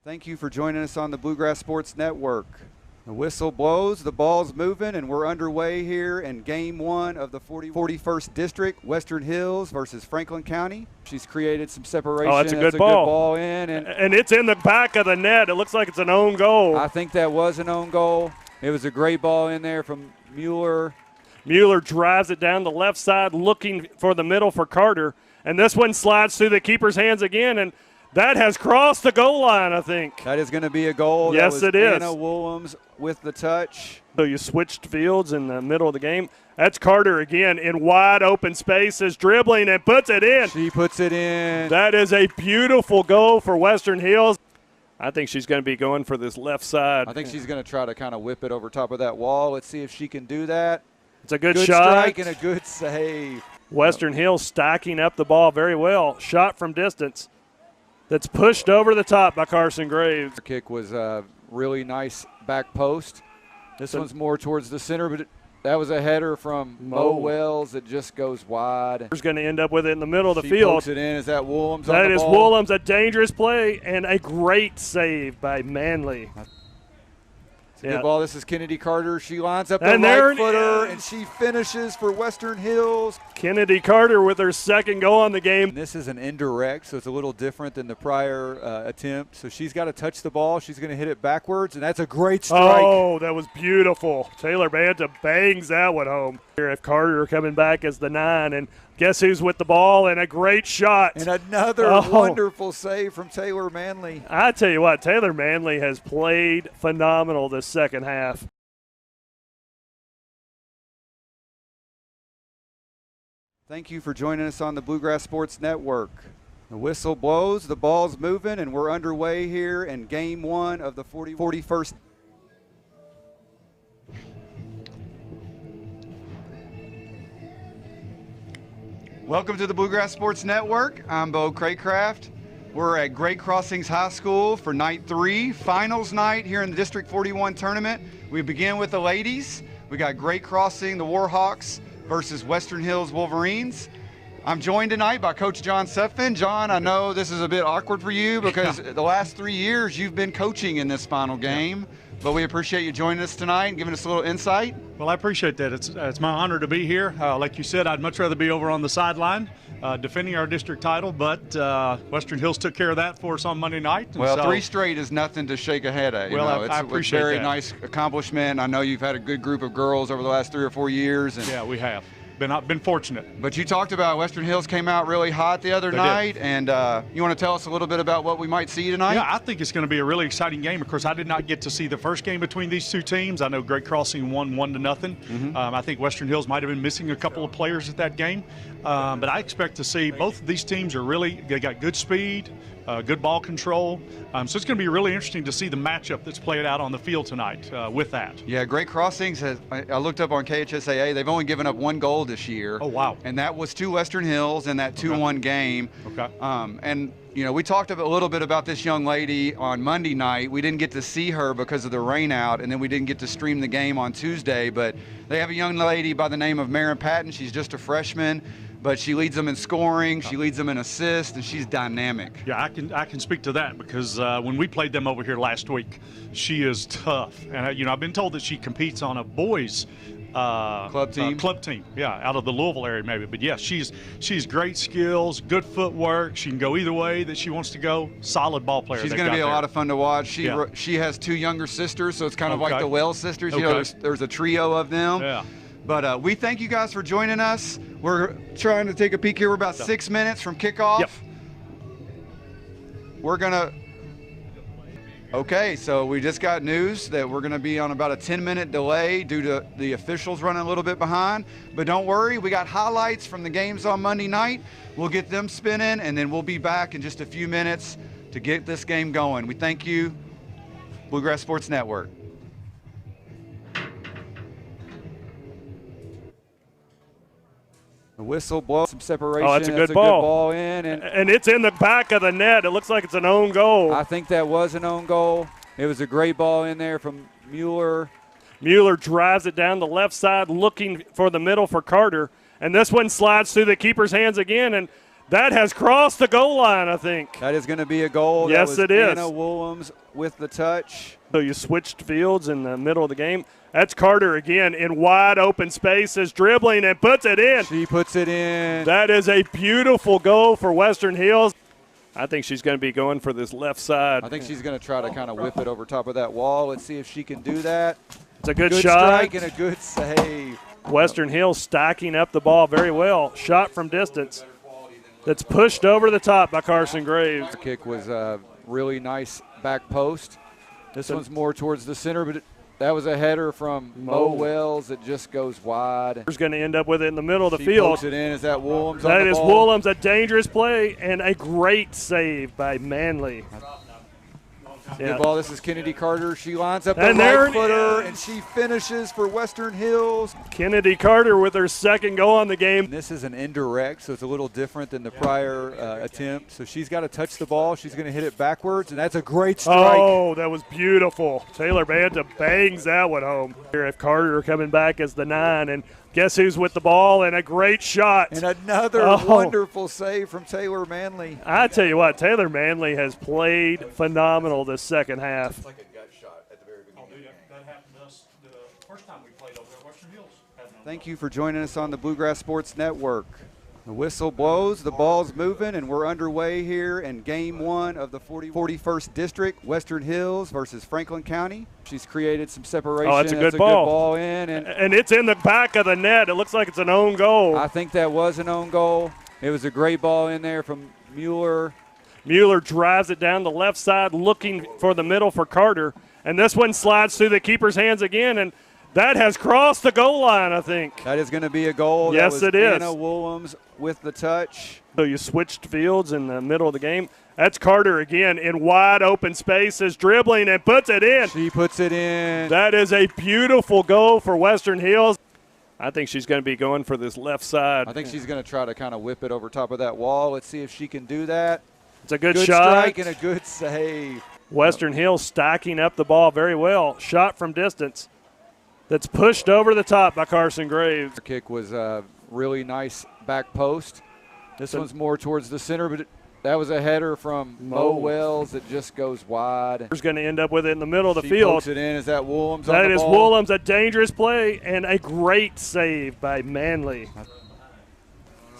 Thank you for joining us on the Bluegrass Sports Network. The whistle blows, the ball's moving, and we're underway here in Game 1 of the 41st District, Western Hills versus Franklin County. She's created some separation. Oh, that's a good ball. And it's in the back of the net. It looks like it's an own goal. I think that was an own goal. It was a great ball in there from Mueller. Mueller drives it down the left side, looking for the middle for Carter. And this one slides through the keeper's hands again, and that has crossed the goal line, I think. That is going to be a goal. Yes, it is. Anna Woolhams with the touch. So you switched fields in the middle of the game. That's Carter again in wide open spaces, dribbling and puts it in. She puts it in. That is a beautiful goal for Western Hills. I think she's going to be going for this left side. I think she's going to try to kind of whip it over top of that wall. Let's see if she can do that. It's a good shot. strike and a good save. Western Hills stacking up the ball very well. Shot from distance. That's pushed over the top by Carson Graves. Her kick was a really nice back post. This one's more towards the center, but that was a header from Mo Wells that just goes wide. She's going to end up with it in the middle of the she field. Pokes it in. Is that Woolhams? That is Woolhams, a dangerous play and a great save by Manley. Good ball. This is Kennedy Carter. She lines up the right footer, and she finishes for Western Hills. Kennedy Carter with her second goal on the game. And this is an indirect, so it's a little different than the prior attempt. So she's got to touch the ball. She's going to hit it backwards, and that's a great strike. Oh, that was beautiful. Taylor Banta bangs that one home. Here, if Carter coming back as the 9, and guess who's with the ball, and a great shot. And another wonderful save from Taylor Manley. I tell you what, Taylor Manley has played phenomenal this second half. Thank you for joining us on the Bluegrass Sports Network. The whistle blows, the ball's moving, and we're underway here in Game 1 of the 41st. Welcome to the Bluegrass Sports Network. I'm Bo Craycraft. We're at Great Crossings High School for night 3, finals night here in the District 41 tournament. We begin with the ladies. We got Great Crossing, the Warhawks, versus Western Hills Wolverines. I'm joined tonight by Coach John Sutphin. John, I know this is a bit awkward for you because the last 3 years you've been coaching in this final game, but we appreciate you joining us tonight and giving us a little insight. Well, I appreciate that. It's my honor to be here. Like you said, I'd much rather be over on the sideline defending our district title, but Western Hills took care of that for us on Monday night. Well, 3 straight is nothing to shake a head at. I appreciate that. It's a very nice accomplishment. I know you've had a good group of girls over the last 3 or 4 years. Yeah, we have. Been fortunate. But you talked about Western Hills came out really hot the other night, and you want to tell us a little bit about what we might see tonight? Yeah, I think it's going to be a really exciting game. Of course, I did not get to see the first game between these two teams. I know Great Crossing won 1-0. I think Western Hills might have been missing a couple of players at that game, but I expect to see both of these teams they got good speed, good ball control. So it's going to be really interesting to see the matchup that's played out on the field tonight with that. Yeah, Great Crossings I looked up on KHSAA. They've only given up 1 goal this year. Oh, wow. And that was to Western Hills in that 2-1 game. Okay. And, we talked a little bit about this young lady on Monday night. We didn't get to see her because of the rain out, and then we didn't get to stream the game on Tuesday. But they have a young lady by the name of Maren Patton. She's just a freshman, but she leads them in scoring. She leads them in assists, and she's dynamic. Yeah, I can speak to that because when we played them over here last week, she is tough. And, I've been told that she competes on a boys' club team. Yeah, out of the Louisville area maybe. But yes, she's great skills, good footwork. She can go either way that she wants to go. Solid ball player. She's going to be a lot of fun to watch. She has 2 younger sisters, so it's kind of like the Wells sisters. There's a trio of them. Yeah. But we thank you guys for joining us. We're trying to take a peek here. We're about 6 minutes from kickoff. Yep. We're going to Okay, so we just got news that we're going to be on about a 10-minute delay due to the officials running a little bit behind. But don't worry, we got highlights from the games on Monday night. We'll get them spinning, and then we'll be back in just a few minutes to get this game going. We thank you, Bluegrass Sports Network. The whistle blows, some separation. Oh, that's a good ball in. And it's in the back of the net. It looks like it's an own goal. I think that was an own goal. It was a great ball in there from Mueller. Mueller drives it down the left side, looking for the middle for Carter. And this one slides through the keeper's hands again, and That has crossed the goal line, I think. That is going to be a goal. Yes, that was it is. Anna Willems with the touch. So you switched fields in the middle of the game. That's Carter again in wide open spaces, dribbling and puts it in. She puts it in. That is a beautiful goal for Western Hills. I think she's going to be going for this left side. I think she's going to try to kind of whip it over top of that wall. Let's see if she can do that. It's a good Good shot. strike and a good save. Western Hills stacking up the ball very well. Shot from distance. That's pushed over the top by Carson Graves. The kick was a really nice back post. This one's more towards the center, but that was a header from Mo Wells that just goes wide. He's going to end up with it in the middle of the She field. pokes it in. Is that Willems? That on the is ball? Willems, a dangerous play and a great save by Manley. Good ball. This is Kennedy Carter. She lines up the And there right it footer, is. and she finishes for Western Hills. Kennedy Carter with her second goal on the game. And this is an indirect, so it's a little different than the prior attempt. So she's got to touch the ball. She's going to hit it backwards, and that's a great strike. Oh, that was beautiful. Taylor Banta bangs that one home. Here if Carter coming back as the 9, and guess who's with the ball, and a great shot. And another wonderful save from Taylor Manley. I tell you what, Taylor Manley has played phenomenal this second half. That happened to us the first time we played over at Western Hills. Thank you for joining us on the Bluegrass Sports Network. The whistle blows, the ball's moving, and we're underway here in Game 1 of the 41st District, Western Hills versus Franklin County. She's created some separation. Oh, that's a good Good ball. ball in, And it's in the back of the net. It looks like it's an own goal. I think that was an own goal. It was a great ball in there from Mueller. Mueller drives it down the left side, looking for the middle for Carter. And this one slides through the keeper's hands again, and that has crossed the goal line, I think. That is going to be a goal. Yes, that was it is. Anna Willems with the touch. So you switched fields in the middle of the game. That's Carter again in wide open spaces, dribbling and puts it in. She puts it in. That is a beautiful goal for Western Hills. I think she's going to be going for this left side. I think she's going to try to kind of whip it over top of that wall. Let's see if she can do that. It's a good Good shot. strike and a good save. Western Hills stacking up the ball very well. Shot from distance. That's pushed over the top by Carson Graves. The kick was a really nice back post. This one's more towards the center, but that was a header from Mo Wells that just goes wide. He's going to end up with it in the middle of the She field. pokes it in. Is that Willems on That the is ball? Willems, a dangerous play and a great save by Manley.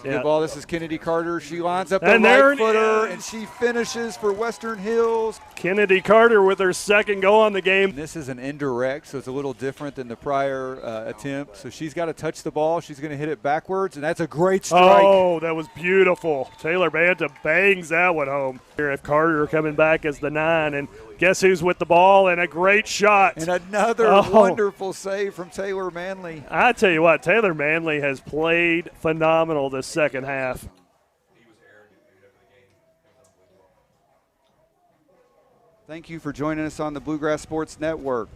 Good ball. This is Kennedy Carter. She lines up the And there right it footer, is. and she finishes for Western Hills. Kennedy Carter with her second goal on the game. This is an indirect, so it's a little different than the prior attempt. So she's got to touch the ball. She's going to hit it backwards, and that's a great strike. Oh, that was beautiful. Taylor Banta bangs that one home. Here if Carter coming back as the 9, and guess who's with the ball, and a great shot. And another wonderful save from Taylor Manley. I tell you what, Taylor Manley has played phenomenal this second half. Thank you for joining us on the Bluegrass Sports Network.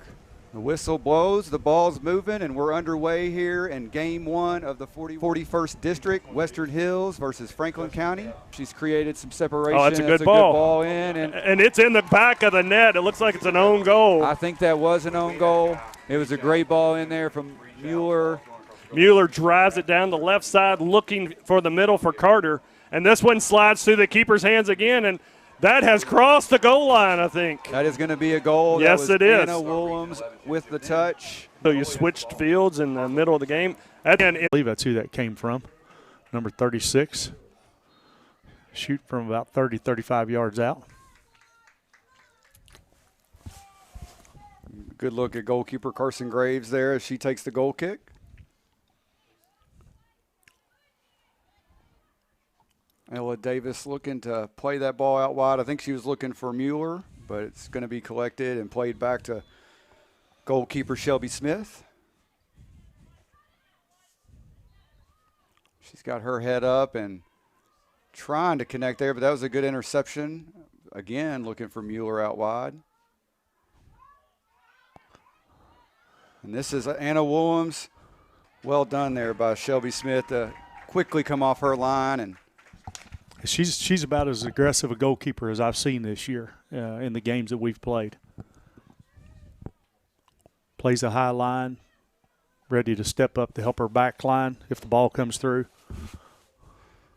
The whistle blows, the ball's moving, and we're underway here in Game 1 of the 41st District, Western Hills versus Franklin County. She's created some separation. Oh, that's a good Good ball. ball in, And it's in the back of the net. It looks like it's an own goal. I think that was an own goal. It was a great ball in there from Mueller. Mueller drives it down the left side, looking for the middle for Carter. And this one slides through the keeper's hands again, and that has crossed the goal line, I think. That is going to be a goal. Yes, that was it is. Anna Willems with the touch. So you switched fields in the middle of the game. Again, I believe that's who that came from, number 36. Shoot from about 30, 35 yards out. Good look at goalkeeper Carson Graves there as she takes the goal kick. Ella Davis looking to play that ball out wide. I think she was looking for Mueller, but it's going to be collected and played back to goalkeeper Shelby Smith. She's got her head up and trying to connect there, but that was a good interception. Again, looking for Mueller out wide. And this is Anna Willems. Well done there by Shelby Smith to quickly come off her line. And She's about as aggressive a goalkeeper as I've seen this year in the games that we've played. Plays a high line, ready to step up to help her back line if the ball comes through.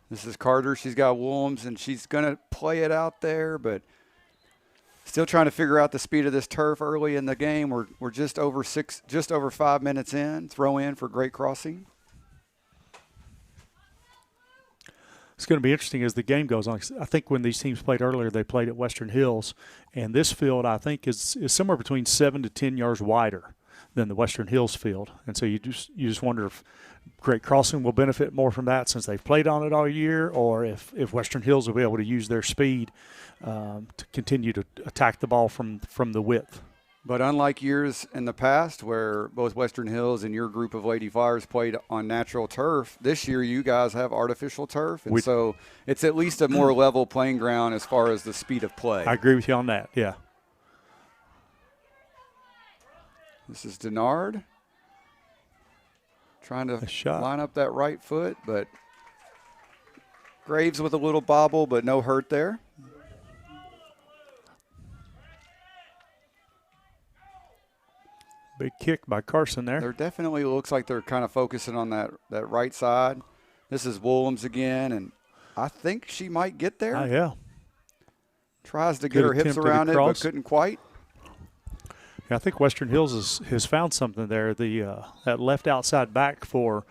This is Carter. She's got Williams, and she's going to play it out there, but still trying to figure out the speed of this turf early in the game. We're just over 5 minutes in. Throw in for Great Crossing. It's going to be interesting as the game goes on. I think when these teams played earlier, they played at Western Hills, and this field I think is somewhere between 7 to 10 yards wider than the Western Hills field, and so you just wonder if Great Crossing will benefit more from that since they've played on it all year, or if Western Hills will be able to use their speed to continue to attack the ball from the width. But unlike years in the past where both Western Hills and your group of Lady Flyers played on natural turf, this year you guys have artificial turf. And so it's at least a more level playing ground as far as the speed of play. I agree with you on that, yeah. This is Denard trying to line up that right foot, but Graves with a little bobble, but no hurt there. Big kick by Carson there. There definitely looks like they're kind of focusing on that right side. This is Williams again, and I think she might get there. Oh, yeah. Tries to get her hips around it, but couldn't quite. Yeah, I think Western Hills has found something there. That left outside back for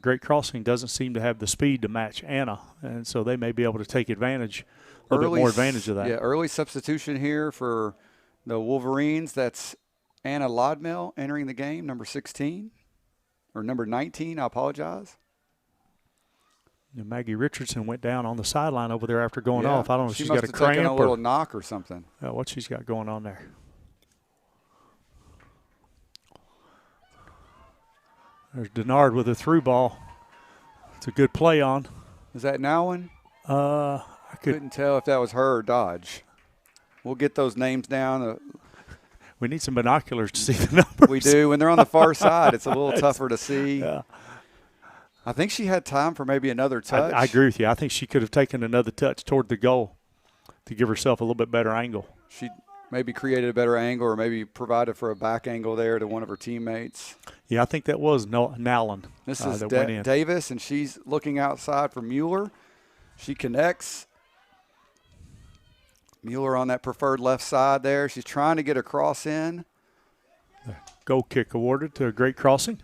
Great Crossing doesn't seem to have the speed to match Anna, and so they may be able to take advantage, a little bit more advantage of that. Yeah, early substitution here for the Wolverines. That's Anna Lodmell entering the game, number 16, or number 19, I apologize. And Maggie Richardson went down on the sideline over there after going off. I don't know if she's got a cramp or taken a little knock or something. What she's got going on there. There's Denard with a through ball. It's a good play on. Is that Nowen? I couldn't tell if that was her or Dodge. We'll get those names down. We need some binoculars to see the numbers. We do. When they're on the far side, it's a little tougher to see. Yeah. I think she had time for maybe another touch. I agree with you. I think she could have taken another touch toward the goal to give herself a little bit better angle. She maybe created a better angle or maybe provided for a back angle there to one of her teammates. Yeah, I think that was Nowlin. This is Davis, and she's looking outside for Mueller. She connects. Mueller on that preferred left side there. She's trying to get a cross in. Goal kick awarded to Great Crossing.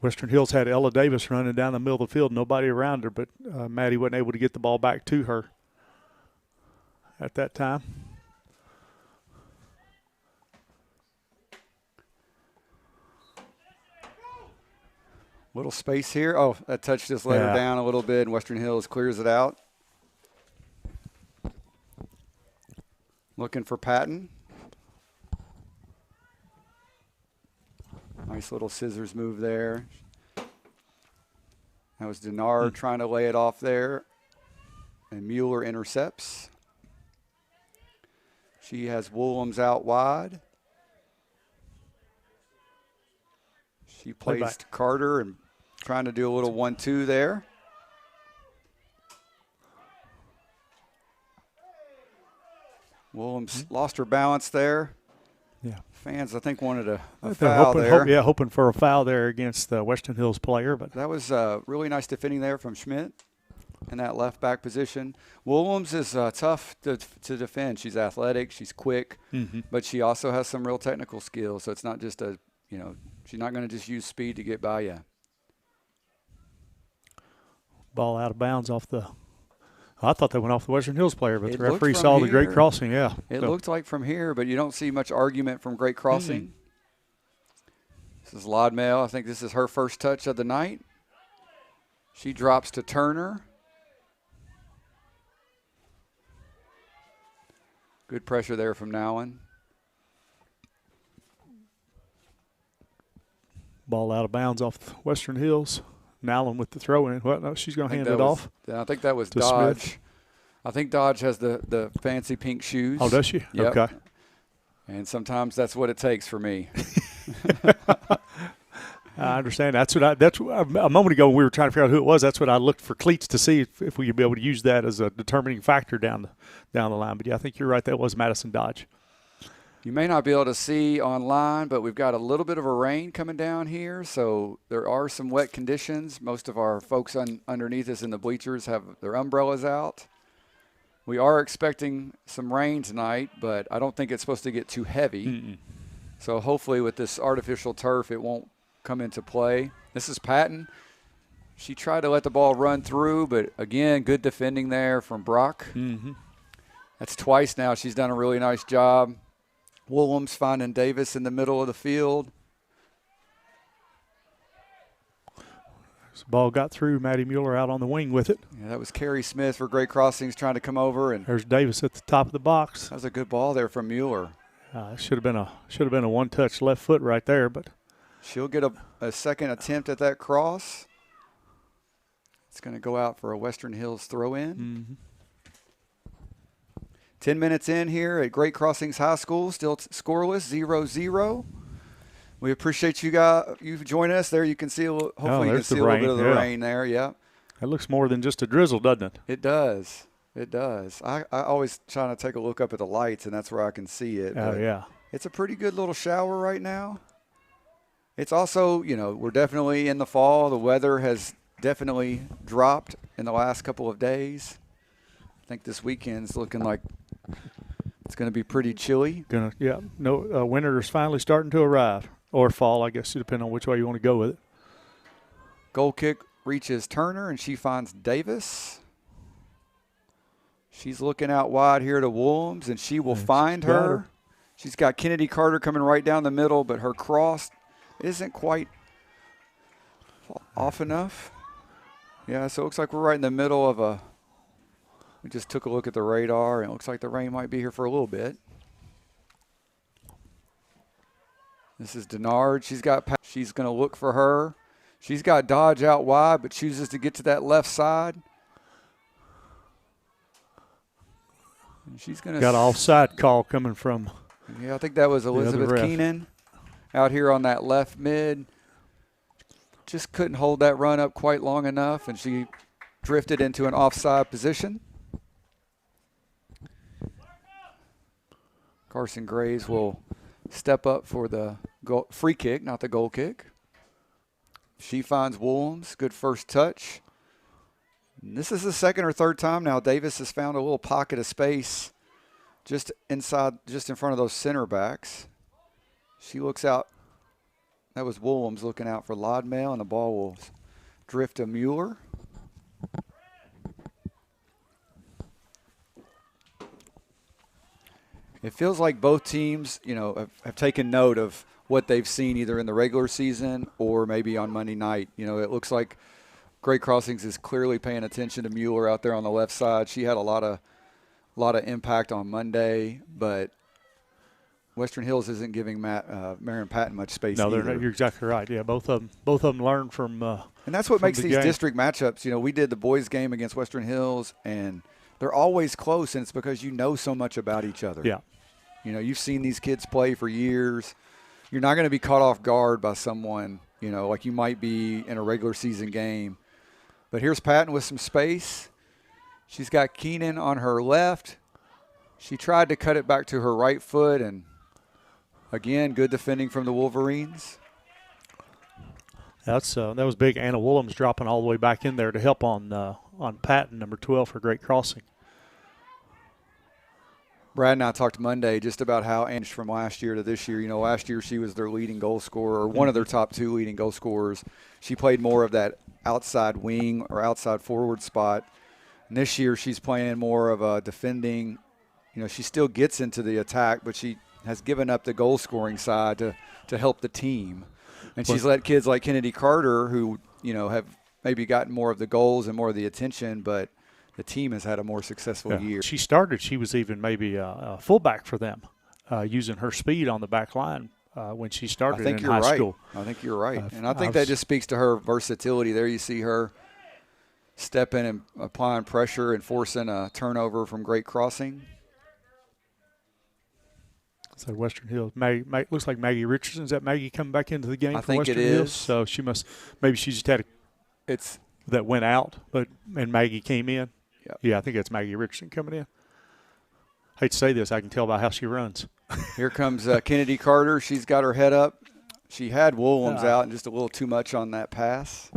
Western Hills had Ella Davis running down the middle of the field, nobody around her, but Maddie wasn't able to get the ball back to her at that time. Little space here. Oh, that touch just let her down a little bit, and Western Hills clears it out. Looking for Patton. Nice little scissors move there. That was Denard trying to lay it off there, and Mueller intercepts. She has Williams out wide. She plays to Carter and trying to do a little 1-2 there. Williams lost her balance there. Yeah. Fans, I think, wanted a foul there. Hoping for a foul there against the Western Hills player. But that was really nice defending there from Schmidt in that left back position. Williams is tough to defend. She's athletic, she's quick, but she also has some real technical skills. So it's not just she's not going to just use speed to get by you. Ball out of bounds off the – I thought that went off the Western Hills player, but the referee saw the Great Crossing, It looked like from here, but you don't see much argument from Great Crossing. This is Lodmell. I think this is her first touch of the night. She drops to Turner. Good pressure there from Nowen. Ball out of bounds off the Western Hills. Nowlin with the throw in. Well, no, she's going to hand it off. Yeah, I think that was Dodge. Smith. I think Dodge has the fancy pink shoes. Oh, does she? Yep. Okay. And sometimes that's what it takes for me. I understand. That's a moment ago when we were trying to figure out who it was. That's what I looked for cleats to see if we could be able to use that as a determining factor down the line. But yeah, I think you're right. That was Madison Dodge. You may not be able to see online, but we've got a little bit of a rain coming down here, so there are some wet conditions. Most of our folks underneath us in the bleachers have their umbrellas out. We are expecting some rain tonight, but I don't think it's supposed to get too heavy. So hopefully with this artificial turf, it won't come into play. This is Patton. She tried to let the ball run through, but again, good defending there from Brock. That's twice now. She's done a really nice job. Willems finding Davis in the middle of the field. The ball got through. Maddie Mueller out on the wing with it. Yeah, that was Carrie Smith for Great Crossings trying to come over, and there's Davis at the top of the box. That was a good ball there from Mueller. Should have been a one-touch left foot right there, but she'll get a second attempt at that cross. It's going to go out for a Western Hills throw-in. 10 minutes in here at Great Crossings High School, still scoreless, 0-0. We appreciate you joining us there. You can see hopefully you can see a little bit of the rain there. Yeah. It looks more than just a drizzle, doesn't it? It does. It does. I always try to take a look up at the lights, and that's where I can see it. Oh, yeah. It's a pretty good little shower right now. It's also, we're definitely in the fall. The weather has definitely dropped in the last couple of days. I think this weekend's looking like it's going to be pretty chilly. Winter is finally starting to arrive, or fall, I guess, depending on which way you want to go with it. Goal kick reaches Turner, and she finds Davis. She's looking out wide here to Willems, and she will find her. She's got Kennedy Carter coming right down the middle, but her cross isn't quite off enough. Yeah, so it looks like we're right in the middle of a – we just took a look at the radar, and it looks like the rain might be here for a little bit. This is Denard. She's going to look for her. She's got Dodge out wide, but chooses to get to that left side. And she's going to got an offside call coming from. Yeah, I think that was Elizabeth Keenan out here on that left mid. Just couldn't hold that run up quite long enough, and she drifted into an offside position. Carson Graves will step up for the free kick, not the goal kick. She finds Willems. Good first touch. And this is the second or third time now Davis has found a little pocket of space just in front of those center backs. She looks out. That was Willems looking out for Lodmail, and the ball will drift to Mueller. It feels like both teams, have taken note of what they've seen either in the regular season or maybe on Monday night. It looks like Great Crossings is clearly paying attention to Mueller out there on the left side. She had a lot of impact on Monday, but Western Hills isn't giving Marion Patton much space. No, either. You're exactly right. Yeah, both of them learn from. And that's what makes these game. District matchups. We did the boys' game against Western Hills, and they're always close, and it's because you know so much about each other. Yeah. You've seen these kids play for years. You're not going to be caught off guard by someone, like you might be in a regular season game. But here's Patton with some space. She's got Keenan on her left. She tried to cut it back to her right foot, and again, good defending from the Wolverines. That was big. Anna Willems dropping all the way back in there to help on Patton, number 12 for Great Crossing. Brad and I talked Monday just about how Ange from last year to this year. Last year she was their leading goal scorer, or one of their top two leading goal scorers. She played more of that outside wing or outside forward spot. And this year she's playing more of a defending. She still gets into the attack, but she has given up the goal scoring side to help the team. And she's let kids like Kennedy Carter, who, have maybe gotten more of the goals and more of the attention, but the team has had a more successful year. She was even maybe a fullback for them, using her speed on the back line when she started in high school. I think you're right. And I think that just speaks to her versatility. There you see her stepping and applying pressure and forcing a turnover from Great Crossing. So Western Hills, looks like Maggie Richardson. Is that Maggie coming back into the game for think Western it Hills? is. So she just had that went out, and Maggie came in. Yep. Yeah, I think that's Maggie Richardson coming in. Hate to say this, I can tell by how she runs. Here comes Kennedy Carter. She's got her head up. She had Williams out and just a little too much on that pass.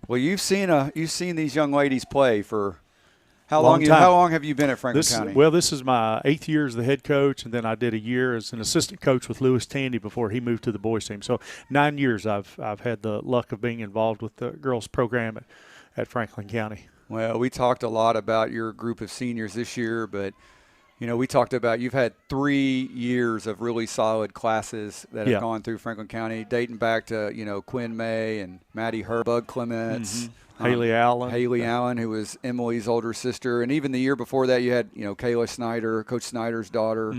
Well, you've seen these young ladies play for how long? How long have you been at Franklin County? Well, this is my 8th year as the head coach, and then I did a year as an assistant coach with Lewis Tandy before he moved to the boys team. So 9 years I've had the luck of being involved with the girls program at Franklin County. Well, we talked a lot about your group of seniors this year, but we talked about you've had 3 years of really solid classes that have gone through Franklin County, dating back to Quinn May and Maddie Bug Clements. Haley Allen, who was Emily's older sister. And even the year before that, you had, Kayla Snyder, Coach Snyder's daughter.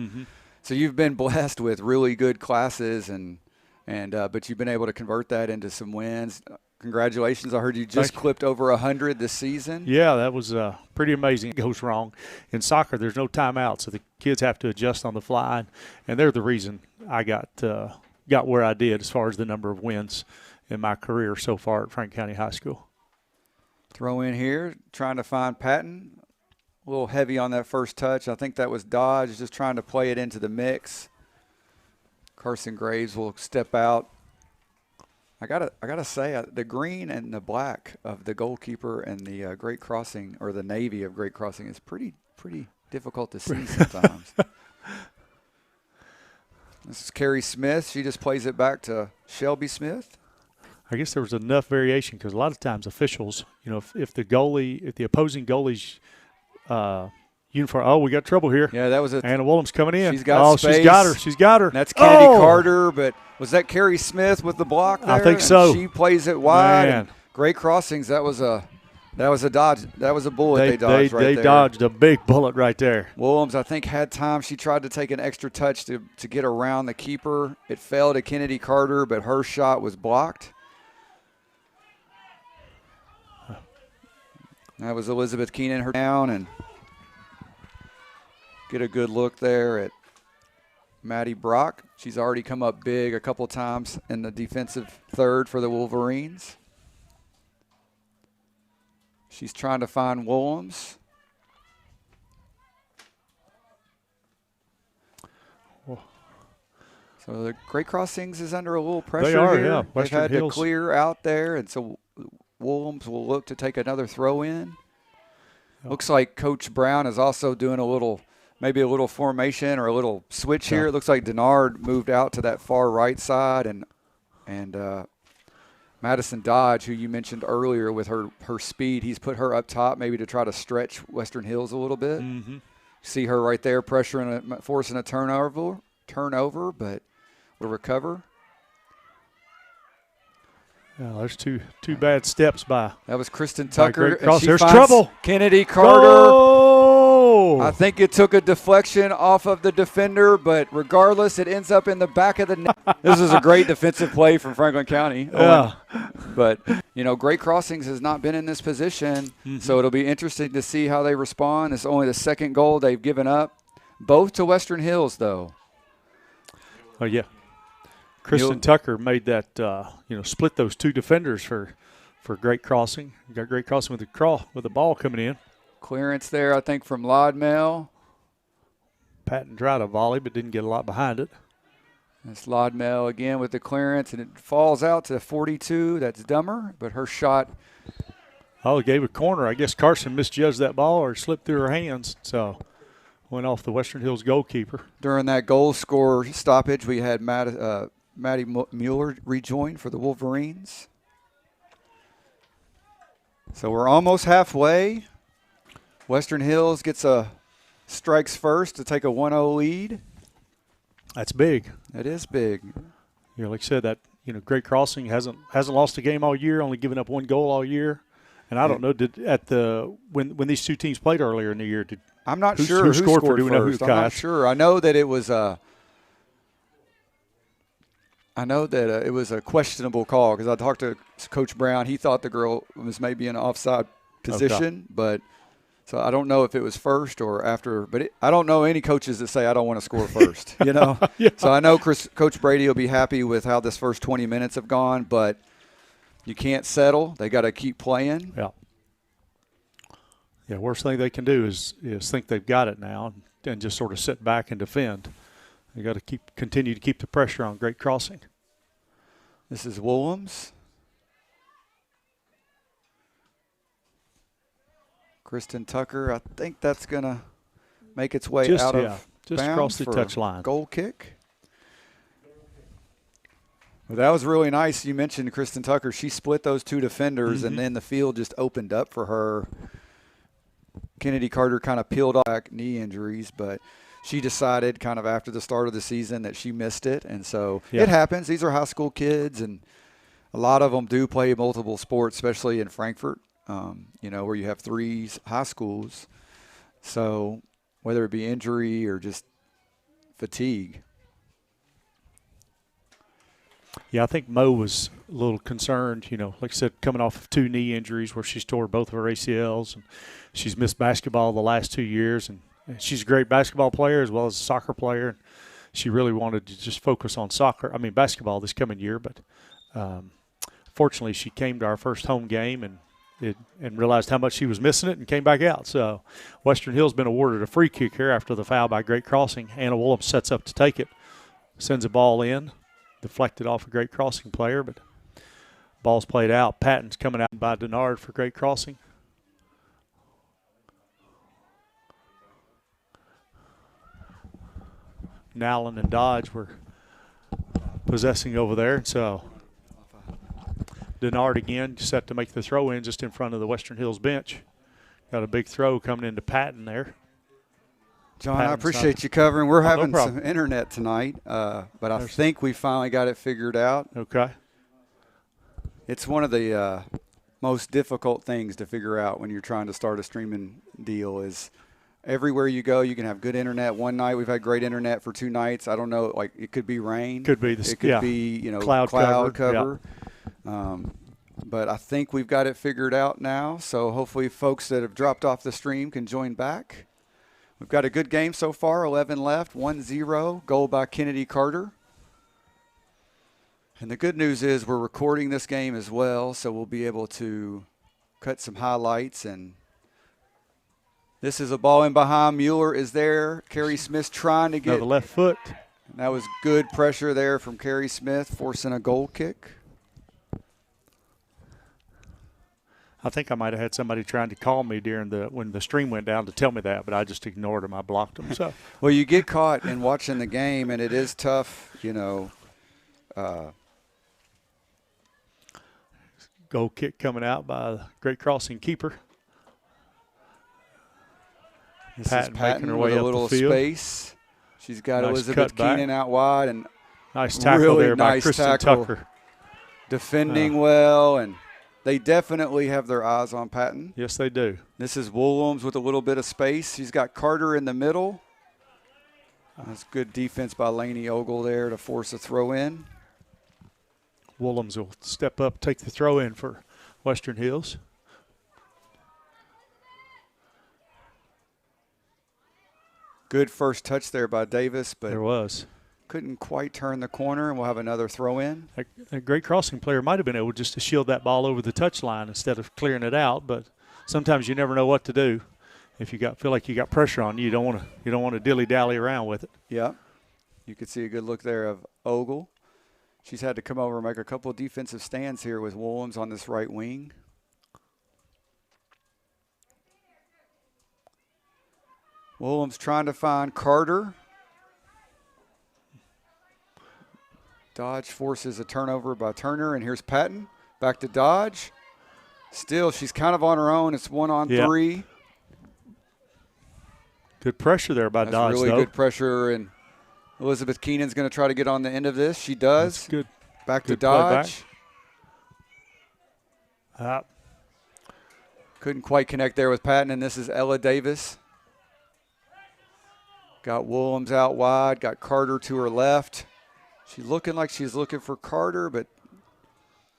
So you've been blessed with really good classes, but you've been able to convert that into some wins. Congratulations. I heard you just clipped over 100 this season. Yeah, that was pretty amazing. It goes wrong. In soccer, there's no timeout, so the kids have to adjust on the fly. And they're the reason I got where I did as far as the number of wins in my career so far at Franklin County High School. Throw in here, trying to find Patton. A little heavy on that first touch. I think that was Dodge, just trying to play it into the mix. Carson Graves will step out. I gotta say, the green and the black of the goalkeeper and the Great Crossing, or the navy of Great Crossing, is pretty difficult to see sometimes. This is Carrie Smith. She just plays it back to Shelby Smith. I guess there was enough variation because a lot of times officials, if the opposing goalie's uniform, we got trouble here. Yeah, that was Anna Williams coming in. She's got space. She's got her. And that's Kennedy Carter, but was that Carrie Smith with the block there? I think so. And she plays it wide. And Great Crossings, that was a dodge. That was a bullet they dodged right there. They dodged a big bullet right there. Williams, I think, had time. She tried to take an extra touch to get around the keeper. It fell to Kennedy Carter, but her shot was blocked. That was Elizabeth Keenan, her down, and get a good look there at Maddie Brock. She's already come up big a couple times in the defensive third for the Wolverines. She's trying to find Williams. So the Great Crossings is under a little pressure. They are, here. yeah. They've had to clear out there, and so Williams will look to take another throw in. Looks like Coach Brown is also doing maybe a little formation or a little switch here. It looks like Denard moved out to that far right side, and Madison Dodge, who you mentioned earlier with her speed, he's put her up top maybe to try to stretch Western Hills a little bit. See her right there pressuring, forcing a turnover, but will recover. Yeah, there's two bad steps by. That was Kristen Tucker. And there's trouble. Kennedy Carter. Oh! I think it took a deflection off of the defender, but regardless, it ends up in the back of the net. This is a great defensive play from Franklin County. Yeah. But, Great Crossings has not been in this position, so it'll be interesting to see how they respond. It's only the second goal they've given up, both to Western Hills, though. Oh, yeah. Kristen Tucker made that, split those two defenders for Great Crossing. You got Great Crossing with the ball coming in. Clearance there, I think, from Lodmell. Patton tried a volley but didn't get a lot behind it. That's Lodmell again with the clearance, and it falls out to 42. That's Dummer, but her shot. Oh, it gave a corner. I guess Carson misjudged that ball or slipped through her hands, so went off the Western Hills goalkeeper. During that goal scorer stoppage, we had Maddie Mueller rejoin for the Wolverines. So we're almost halfway. Western Hills gets strikes first to take a 1-0 lead. That's big. It is big. Like I said, that Great Crossing hasn't lost a game all year, only given up one goal all year. And I don't know, when these two teams played earlier in the year, I'm not sure who scored for first. I'm not sure. I know that it was it was a questionable call because I talked to Coach Brown. He thought the girl was maybe in an offside position, but so I don't know if it was first or after. But I don't know any coaches that say I don't want to score first. Yeah. So I know Coach Brady will be happy with how this first 20 minutes have gone, but you can't settle. They got to keep playing. Yeah. Yeah. Worst thing they can do is think they've got it now. and just sort of sit back and defend. You got to continue to keep the pressure on Great Crossing. This is Woolhams. Kristen Tucker, I think that's going to make its way out of just bounds across the for touch line. Goal kick. Well, that was really nice. You mentioned Kristen Tucker. She split those two defenders, and then the field just opened up for her. Kennedy Carter kind of peeled off knee injuries, but she decided kind of after the start of the season that she missed it. And so it happens. These are high school kids, and a lot of them do play multiple sports, especially in Frankfort, where you have 3 high schools. So whether it be injury or just fatigue. Yeah, I think Mo was a little concerned, like I said, coming off of 2 knee injuries where she's tore both of her ACLs, and she's missed basketball the last 2 years, and she's a great basketball player as well as a soccer player. She really wanted to just focus on basketball this coming year, but fortunately she came to our first home game and realized how much she was missing it and came back out. So Western Hill's been awarded a free kick here after the foul by Great Crossing. Anna Woolham sets up to take it, sends a ball in, deflected off a Great Crossing player, but ball's played out. Patton's coming out by Denard for Great Crossing. Nowlin and Dodge were possessing over there, so Denard again set to make the throw in just in front of the Western Hills bench. Got a big throw coming into Patton there. John, I appreciate you covering. We're having some internet tonight, but I think we finally got it figured out. Okay. It's one of the most difficult things to figure out when you're trying to start a streaming deal is everywhere you go, you can have good internet. One night we've had great internet for 2 nights. I don't know, like it could be rain. Could be it could be, cloud cover. But I think we've got it figured out now. So hopefully folks that have dropped off the stream can join back. We've got a good game so far, 11 left, 1-0, goal by Kennedy Carter. And the good news is we're recording this game as well, so we'll be able to cut some highlights. And this is a ball in behind. Mueller is there. Carrie Smith trying to get the left foot. And that was good pressure there from Carrie Smith, forcing a goal kick. I think I might have had somebody trying to call me when the stream went down to tell me that, but I just ignored them. I blocked them. So, well, you get caught in watching the game, and it is tough, Goal kick coming out by the Great Crossing keeper. Patton making her way up a little space. She's got Elizabeth Keenan out wide, and nice tackle really there by nice Kristen tackle. Tucker. Defending well, and they definitely have their eyes on Patton. Yes, they do. This is Woolhams with a little bit of space. She's got Carter in the middle. That's good defense by Lainey Ogle there to force a throw in. Woolhams will step up, take the throw in for Western Hills. Good first touch there by Davis, but there was. Couldn't quite turn the corner, and we'll have another throw in. A Great Crossing player might have been able just to shield that ball over the touchline instead of clearing it out, but sometimes you never know what to do. If you feel like you got pressure on you, you don't want to dilly-dally around with it. Yeah. You could see a good look there of Ogle. She's had to come over and make a couple of defensive stands here with Woolhams on this right wing. Woolhams trying to find Carter. Dodge forces a turnover by Turner, and here's Patton. Back to Dodge. Still, she's kind of on her own. It's 1-on-3. Good pressure there by Dodge, really good pressure, and Elizabeth Keenan's going to try to get on the end of this. She does. That's good. Back to Dodge. Couldn't quite connect there with Patton, and this is Ella Davis. Got Woolhams out wide, got Carter to her left. She's looking like she's looking for Carter, but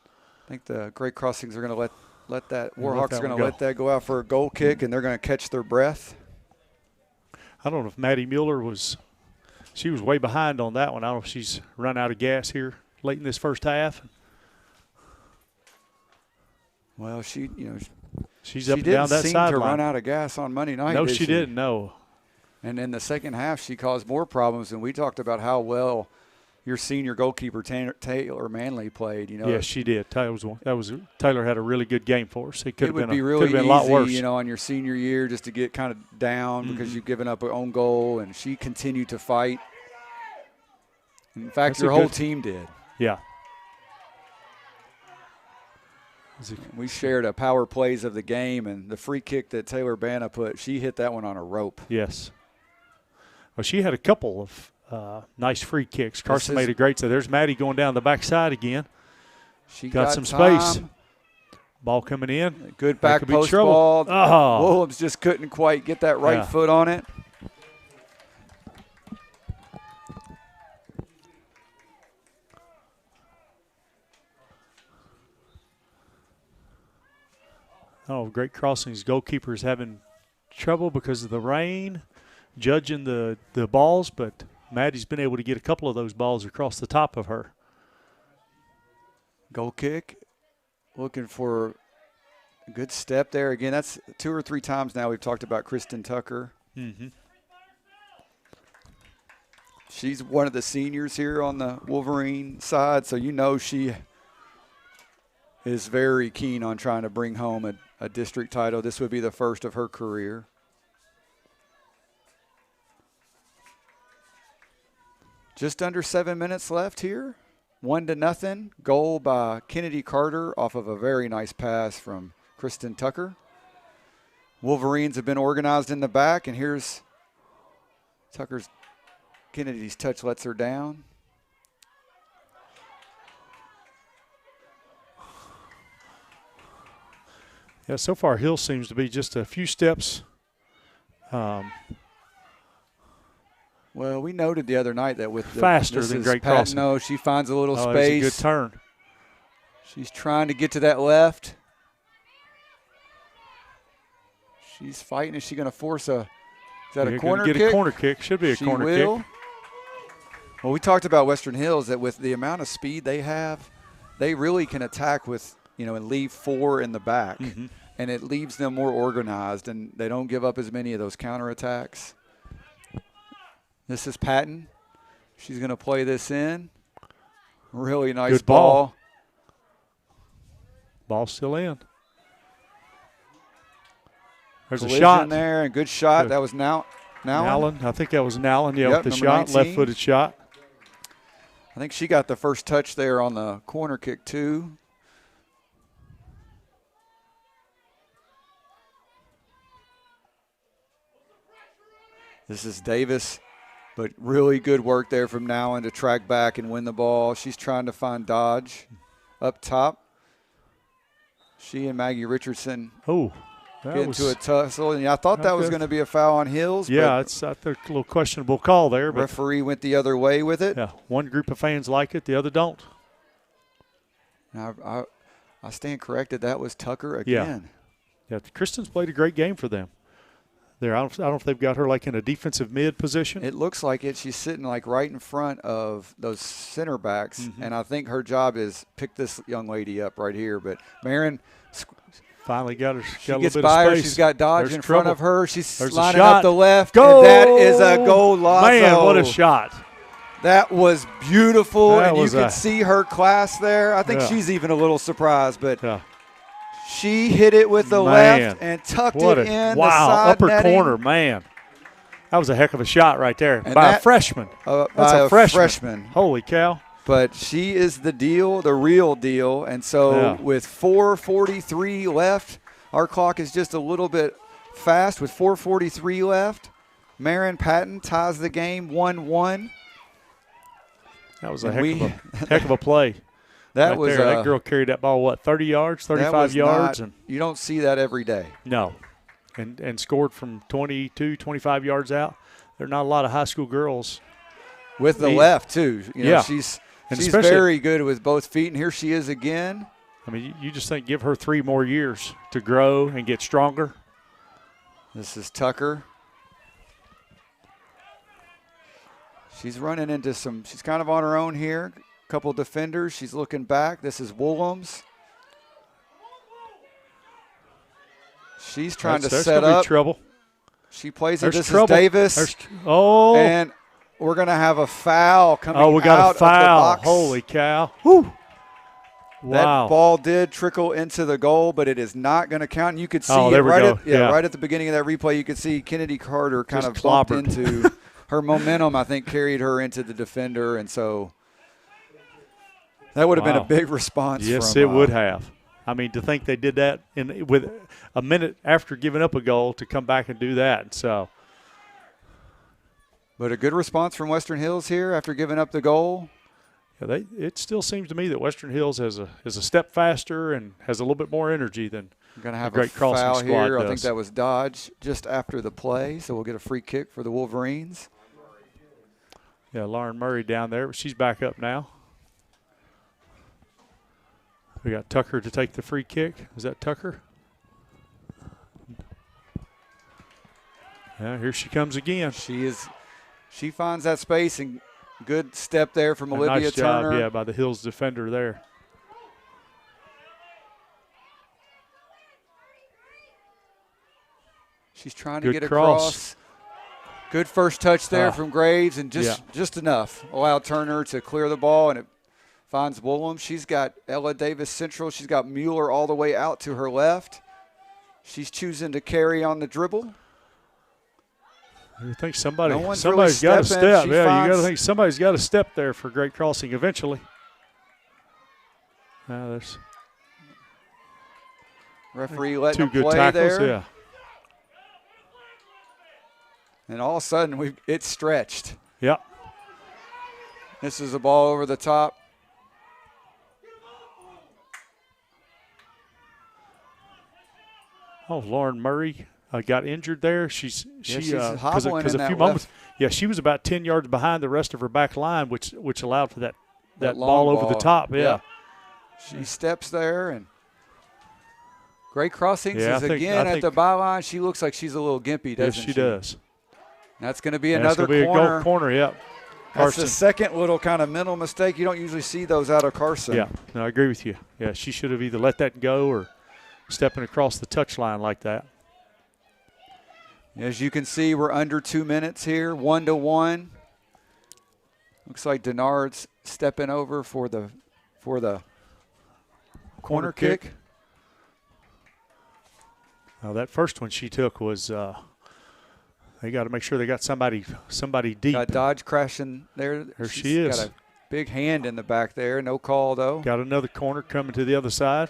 I think the Great Crossings are going to let that Warhawks are going to let that go out for a goal kick, and they're going to catch their breath. I don't know if Maddie Mueller was way behind on that one. I don't know if she's run out of gas here late in this first half. Well, she's up and down that sideline. She didn't seem to run out of gas on Monday night. No, she didn't. No. And in the second half, she caused more problems. And we talked about how well your senior goalkeeper, Taylor Manley, played. Yes, she did. Taylor had a really good game for us. It would be really easy, a lot worse. On your senior year just to get kind of down because you've given up an own goal, and she continued to fight. In fact, your whole team did. Yeah. We shared a power plays of the game, and the free kick that Taylor Banna put, she hit that one on a rope. Yes. Well, she had a couple of nice free kicks. Carson made a great save. There's Maddie going down the backside again. She got some space. Ball coming in. Good back post ball. Williams just couldn't quite get that right foot on it. Oh, Great Crossings goalkeeper's having trouble because of the rain, judging the balls, but Maddie's been able to get a couple of those balls across the top of her. Goal kick, looking for a good step there. Again, that's 2 or 3 times now we've talked about Kristen Tucker. Mm-hmm. She's one of the seniors here on the Wolverine side, so you know she is very keen on trying to bring home a district title. This would be the first of her career. Just under 7 minutes left here. 1-0. Goal by Kennedy Carter off of a very nice pass from Kristen Tucker. Wolverines have been organized in the back, and here's Kennedy's touch lets her down. Yeah, so far Hill seems to be just a few steps. Well, we noted the other night that with faster than Great Crossing. No, she finds a little space. That's a good turn. She's trying to get to that left. She's fighting. Is she going to force a? Is that a corner kick? Get a corner kick. Should be a corner kick. Well, we talked about Western Hills that with the amount of speed they have, they really can attack with and leave 4 in the back, and it leaves them more organized, and they don't give up as many of those counterattacks. This is Patton. She's going to play this in. Really nice good ball. Ball's still in. There's collision a shot there, and good shot. That was Nowlin. I think that was Nowlin. Yeah, with the shot, 19. left-footed shot. I think she got the first touch there on the corner kick too. This is Davis, but really good work there from Nowlin to track back and win the ball. She's trying to find Dodge up top. She and Maggie Richardson get into a tussle. And I thought that was going to be a foul on Hills. Yeah, it's a little questionable call there. But referee went the other way with it. Yeah, one group of fans like it, the other don't. Now, I stand corrected. That was Tucker again. Yeah, Kristen's played a great game for them. There, I don't know if they've got her like in a defensive mid position. It looks like it. She's sitting like right in front of those center backs, and I think her job is pick this young lady up right here. But Marin finally got her. She gets by her. She's got Dodge in front of her. She's lining up the left. Goal! And that is a goal, Lazo. Man, what a shot! That was beautiful, and you could see her class there. I think she's even a little surprised, but. She hit it with the left and tucked it in the side upper netting. Corner, man. That was a heck of a shot right there and by a freshman. That's a freshman. Holy cow. But she is the deal, the real deal. And so with 4:43 left, our clock is just a little bit fast. With 4:43 left, Marin Patton ties the game 1-1. That was a heck of a play. That was that girl carried that ball 30 yards, 35 yards, and you don't see that every day. No, and scored from 22, 25 yards out. There are not a lot of high school girls with the left too. She's very good with both feet, and here she is again. I mean, you just think give her 3 more years to grow and get stronger. This is Tucker. She's running into she's kind of on her own here. Couple defenders. She's looking back. This is Woolhams. She's trying to set up. Trouble. She plays it. There's This trouble. is Davis. Oh. And we're going to have a foul coming Oh, we got out a foul. of the box. Holy cow. Whew. Wow. That ball did trickle into the goal, but it is not going to count. And you could see it there we right go. right at the beginning of that replay. You could see Kennedy Carter kind Just of bumped clobbered. into her momentum, I think, carried her into the defender. And so that would have been a big response. Yes, from, it would have. I mean, to think they did that with a minute after giving up a goal to come back and do that. So, but a good response from Western Hills here after giving up the goal. yeah, it still seems to me that Western Hills is a step faster and has a little bit more energy than Going to have Great a Crossing foul squad here. I does. think that was Dodge just after the play, so we'll get a free kick for the Wolverines. Yeah, Lauren Murray down there, but she's back up now. We got Tucker to take the free kick. Is that Tucker? Yeah, here she comes again. She finds that space, and good step there from Olivia Nice job, Turner. yeah, by the Hills defender there. She's trying to Good get cross. across. Good first touch there from Graves, and just enough. Allowed Turner to clear the ball, and it finds Woolham. She's got Ella Davis central. She's got Mueller all the way out to her left. She's choosing to carry on the dribble. I think somebody's really got to stepping. step. She Yeah, you got to finds- think somebody's got to step there for Great Crossing eventually. Now there's Referee letting two them good play tackles. there. Yeah. And all of a sudden, it's stretched. Yeah. This is a ball over the top. Oh, Lauren Murray got injured there. She's hobbling in a that few moments. Yeah, she was about 10 yards behind the rest of her back line, which allowed for that ball long over the top. Yeah. She steps there, and Great Crossings Yeah, is I think- again I at the think- byline. She looks like she's a little gimpy, doesn't Yes, she? she does. That's going to be And another it's gonna be corner. a goal corner. Yep. That's Carson. the second little kind of mental mistake. You don't usually see those out of Carson. Yeah, no, I agree with you. Yeah, she should have either let that go or stepping across the touchline like that. As you can see, we're under 2 minutes here, 1-1. Looks like Denard's stepping over for the corner kick. Now that first one she took was they got to make sure they got somebody deep. Got Dodge crashing there. There She's she is. Got a big hand in the back there. No call, though. Got another corner coming to the other side.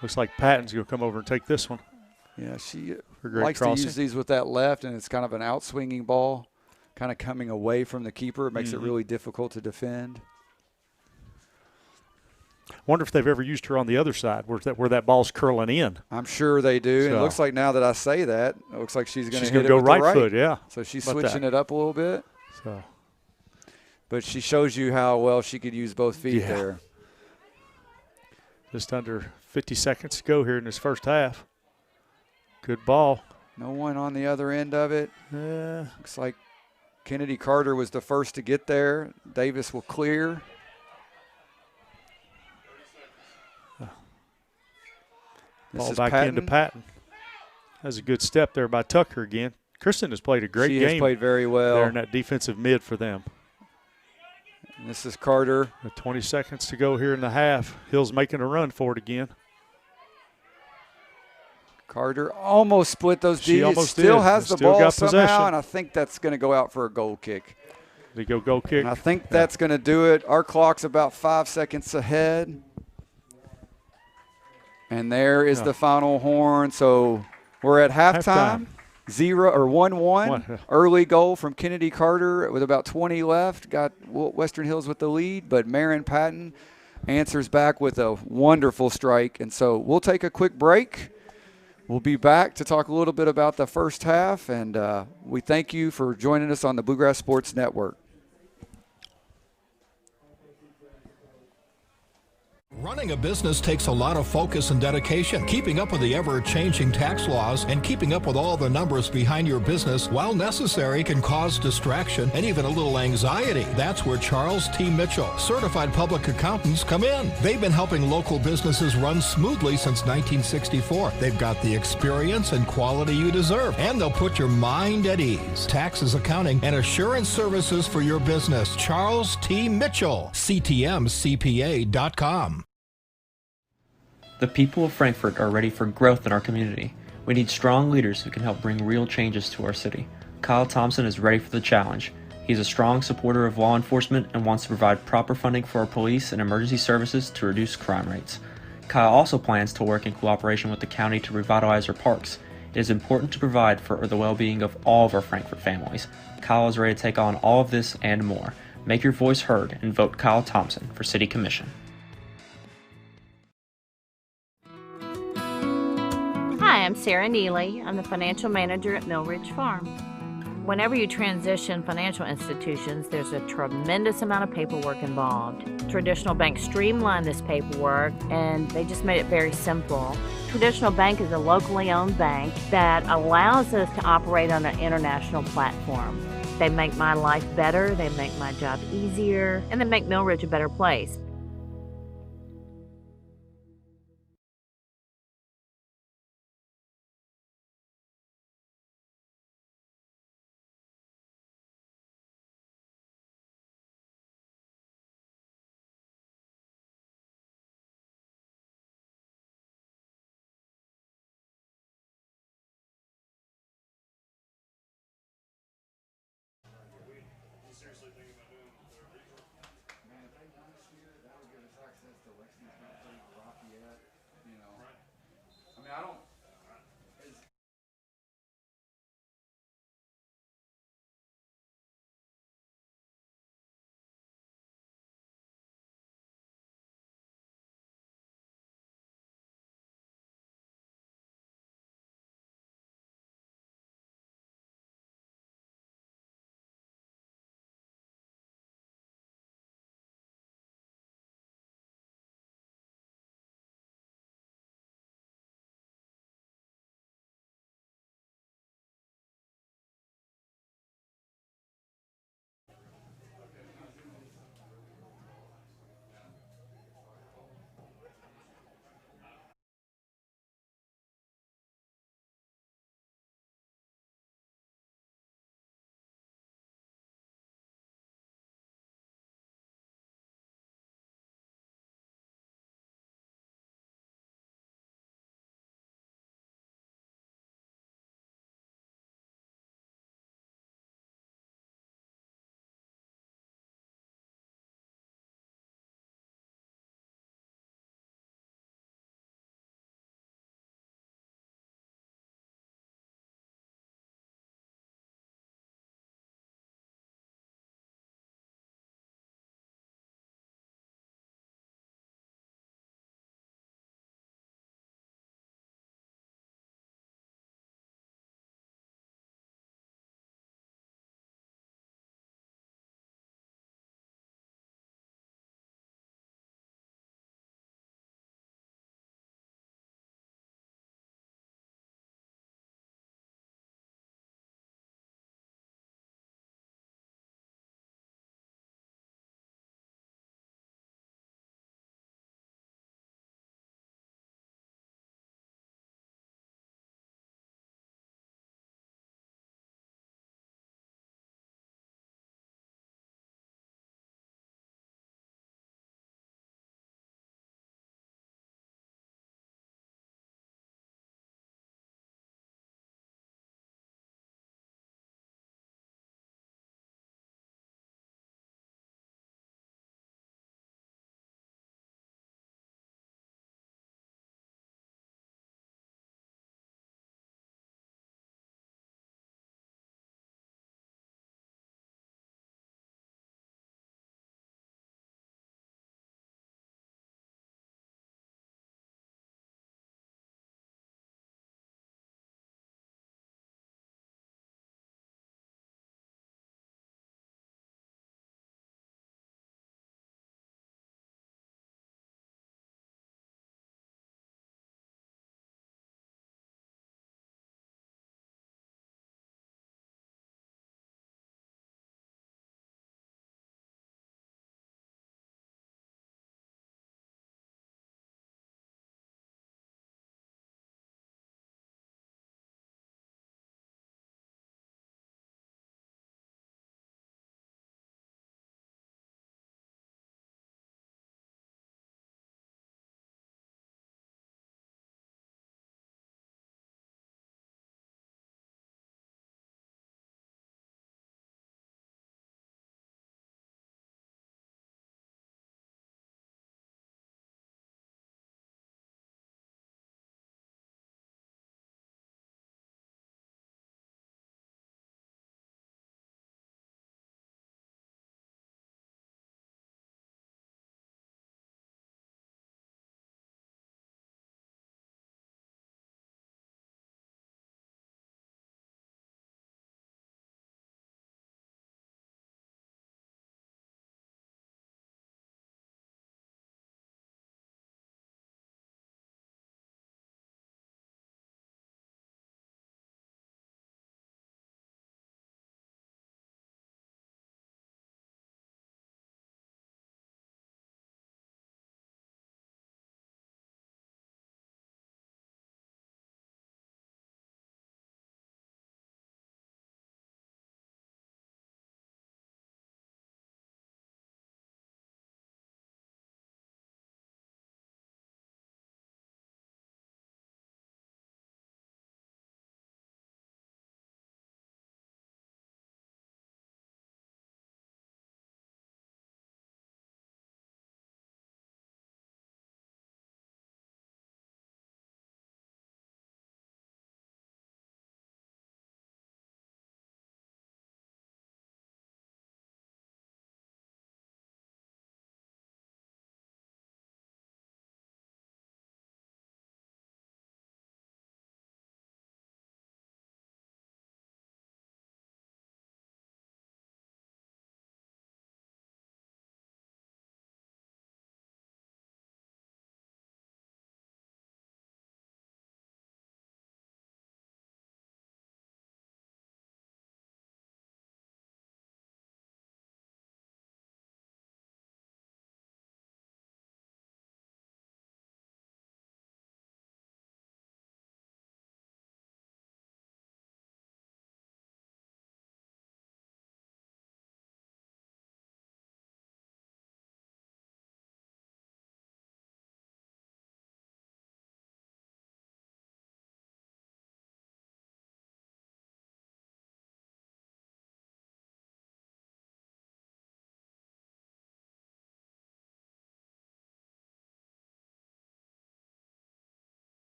Looks like Patton's going to come over and take this one. Yeah, she For Great likes Crossing. to use these with that left, and it's kind of an out-swinging ball, kind of coming away from the keeper. It makes it really difficult to defend. Wonder if they've ever used her on the other side where that ball's curling in. I'm sure they do. And it So- looks like now that I say that, it looks like she's going to hit it go with right the right foot, yeah. So she's How about switching that? it up a little bit. So But she shows you how well she could use both feet Yeah. there. just under 50 seconds to go here in this first half. Good ball. No one on the other end of it. Yeah. Looks like Kennedy Carter was the first to get there. Davis will clear. This Ball is back Patton. into Patton. That's a good step there by Tucker again. Kristen has played a great She game has played very well. there in that defensive mid for them. And this is Carter. With 20 seconds to go here in the half. Hill's making a run for it again. Carter almost split those She D's. almost Still did. has the Still ball got somehow, possession. and I think that's going to go out for a goal kick. They go goal kick. And I think that's going to do it. Our clock's about 5 seconds ahead. And there is the final horn. So we're at halftime. 1-1. Early goal from Kennedy Carter with about 20 left. Got Western Hills with the lead, but Marin Patton answers back with a wonderful strike. And so we'll take a quick break. We'll be back to talk a little bit about the first half, and we thank you for joining us on the Bluegrass Sports Network. Running a business takes a lot of focus and dedication. Keeping up with the ever-changing tax laws and keeping up with all the numbers behind your business, while necessary, can cause distraction and even a little anxiety. That's where Charles T. Mitchell, certified public accountants, come in. They've been helping local businesses run smoothly since 1964. They've got the experience and quality you deserve, and they'll put your mind at ease. Taxes, accounting, and assurance services for your business. Charles T. Mitchell, CTMCPA.com. The people of Frankfort are ready for growth in our community. We need strong leaders who can help bring real changes to our city. Kyle Thompson is ready for the challenge. He's a strong supporter of law enforcement and wants to provide proper funding for our police and emergency services to reduce crime rates. Kyle also plans to work in cooperation with the county to revitalize our parks. It is important to provide for the well-being of all of our Frankfort families. Kyle is ready to take on all of this and more. Make your voice heard and vote Kyle Thompson for City Commission. Hi, I'm Sarah Neely. I'm the financial manager at Mill Ridge Farm. Whenever you transition financial institutions, there's a tremendous amount of paperwork involved. Traditional banks streamlined this paperwork and they just made it very simple. Traditional Bank is a locally owned bank that allows us to operate on an international platform. They make my life better, they make my job easier, and they make Mill Ridge a better place.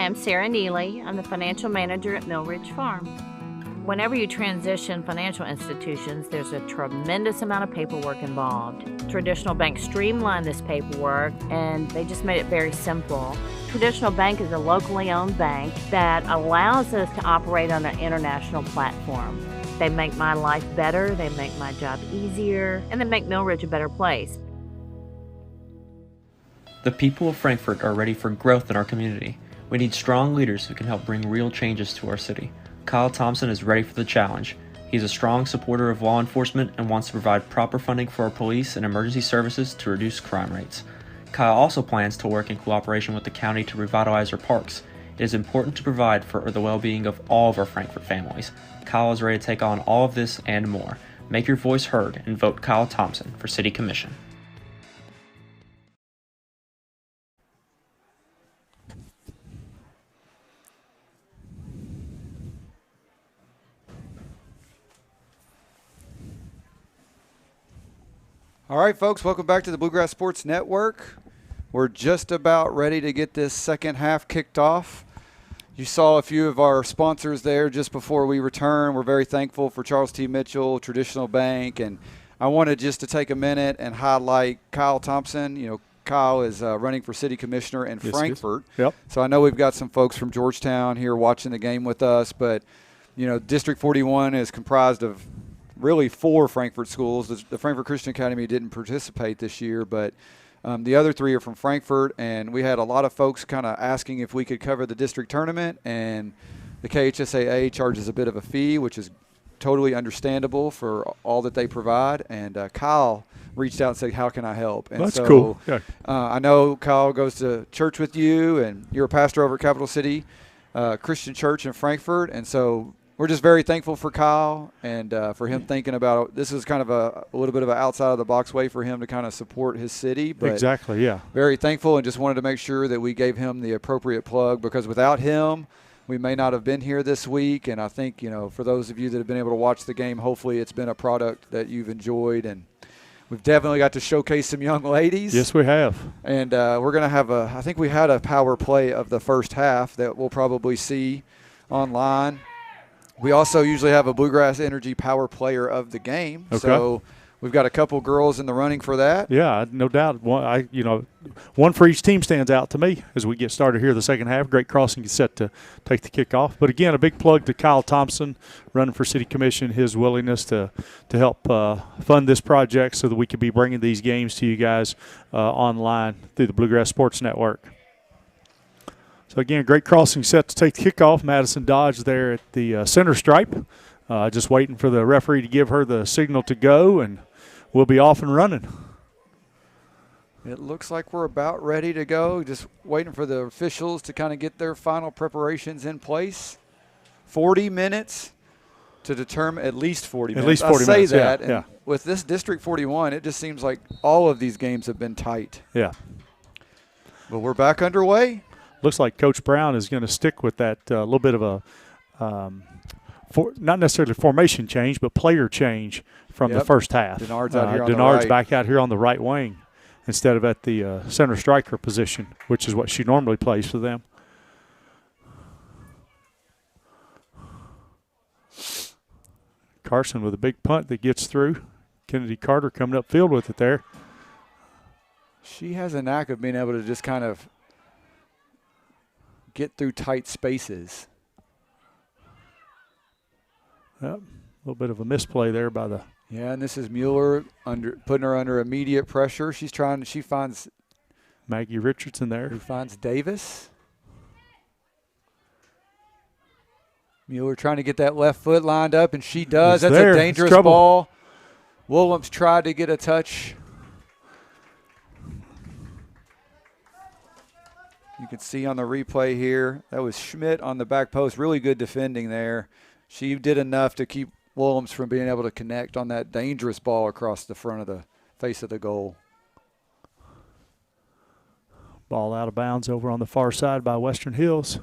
I'm Sarah Neely. I'm the financial manager at Mill Ridge Farm. Whenever you transition financial institutions, there's a tremendous amount of paperwork involved. Traditional banks streamlined this paperwork and they just made it very simple. Traditional Bank is a locally owned bank that allows us to operate on an international platform. They make my life better, they make my job easier, and they make Mill Ridge a better place. The people of Frankfort are ready for growth in our community. We need strong leaders who can help bring real changes to our city. Kyle Thompson is ready for the challenge. He's a strong supporter of law enforcement and wants to provide proper funding for our police and emergency services to reduce crime rates. Kyle also plans to work in cooperation with the county to revitalize our parks. It is important to provide for the well-being of all of our Frankfort families. Kyle is ready to take on all of this and more. Make your voice heard and vote Kyle Thompson for City Commission. All right, folks, welcome back to the Bluegrass Sports Network. We're just about ready to get this second half kicked off. You saw a few of our sponsors there just before we return. We're very thankful for Charles T. Mitchell, Traditional Bank, and I wanted just to take a minute and highlight Kyle Thompson. You know, Kyle is running for city commissioner in Frankfort. Yep. So I know we've got some folks from Georgetown here watching the game with us, but, you know, District 41 is comprised of really 4 Frankfort schools. The Frankfort Christian Academy didn't participate this year, but the other 3 are from Frankfort, and we had a lot of folks kind of asking if we could cover the district tournament, and the KHSAA charges a bit of a fee, which is totally understandable for all that they provide, and Kyle reached out and said, how can I help? And that's so, cool. Yeah. I know Kyle goes to church with you, and you're a pastor over at Capital City Christian Church in Frankfort, and so we're just very thankful for Kyle and for him thinking about this is kind of a little bit of an outside-of-the-box way for him to kind of support his city. But exactly, yeah. Very thankful and just wanted to make sure that we gave him the appropriate plug because without him, we may not have been here this week. And I think, you know, for those of you that have been able to watch the game, hopefully it's been a product that you've enjoyed. And we've definitely got to showcase some young ladies. Yes, we have. And we're going to have I think we had a power play of the first half that we'll probably see online. We also usually have a Bluegrass Energy Power Player of the game. Okay. So we've got a couple girls in the running for that. Yeah, no doubt. One for each team stands out to me as we get started here the second half. Great Crossing is set to take the kickoff. But, again, a big plug to Kyle Thompson running for City Commission, his willingness to help fund this project so that we can be bringing these games to you guys online through the Bluegrass Sports Network. So, again, Great Crossing set to take the kickoff. Madison Dodge there at the center stripe, just waiting for the referee to give her the signal to go, and we'll be off and running. It looks like we're about ready to go, just waiting for the officials to kind of get their final preparations in place. 40 minutes to determine at least 40 minutes. At least 40 minutes, I say that, yeah, and yeah. with this District 41, it just seems like all of these games have been tight. Yeah. But we're back underway. Looks like Coach Brown is going to stick with that little bit of a not necessarily formation change, but player change from the first half. Denard's out here on the Denard's right. back out here on the right wing instead of at the center striker position, which is what she normally plays for them. Carson with a big punt that gets through. Kennedy Carter coming upfield with it there. She has a knack of being able to just kind of get through tight spaces. Yep. A little bit of a misplay there by the. Yeah, and this is Mueller putting her under immediate pressure. She finds Maggie Richardson there. Who finds Davis. Mueller trying to get that left foot lined up, and she does. It's That's there. a dangerous It's trouble. ball. Willems tried to get a touch. You can see on the replay here, that was Schmidt on the back post. Really good defending there. She did enough to keep Willems from being able to connect on that dangerous ball across the front of the face of the goal. Ball out of bounds over on the far side by Western Hills.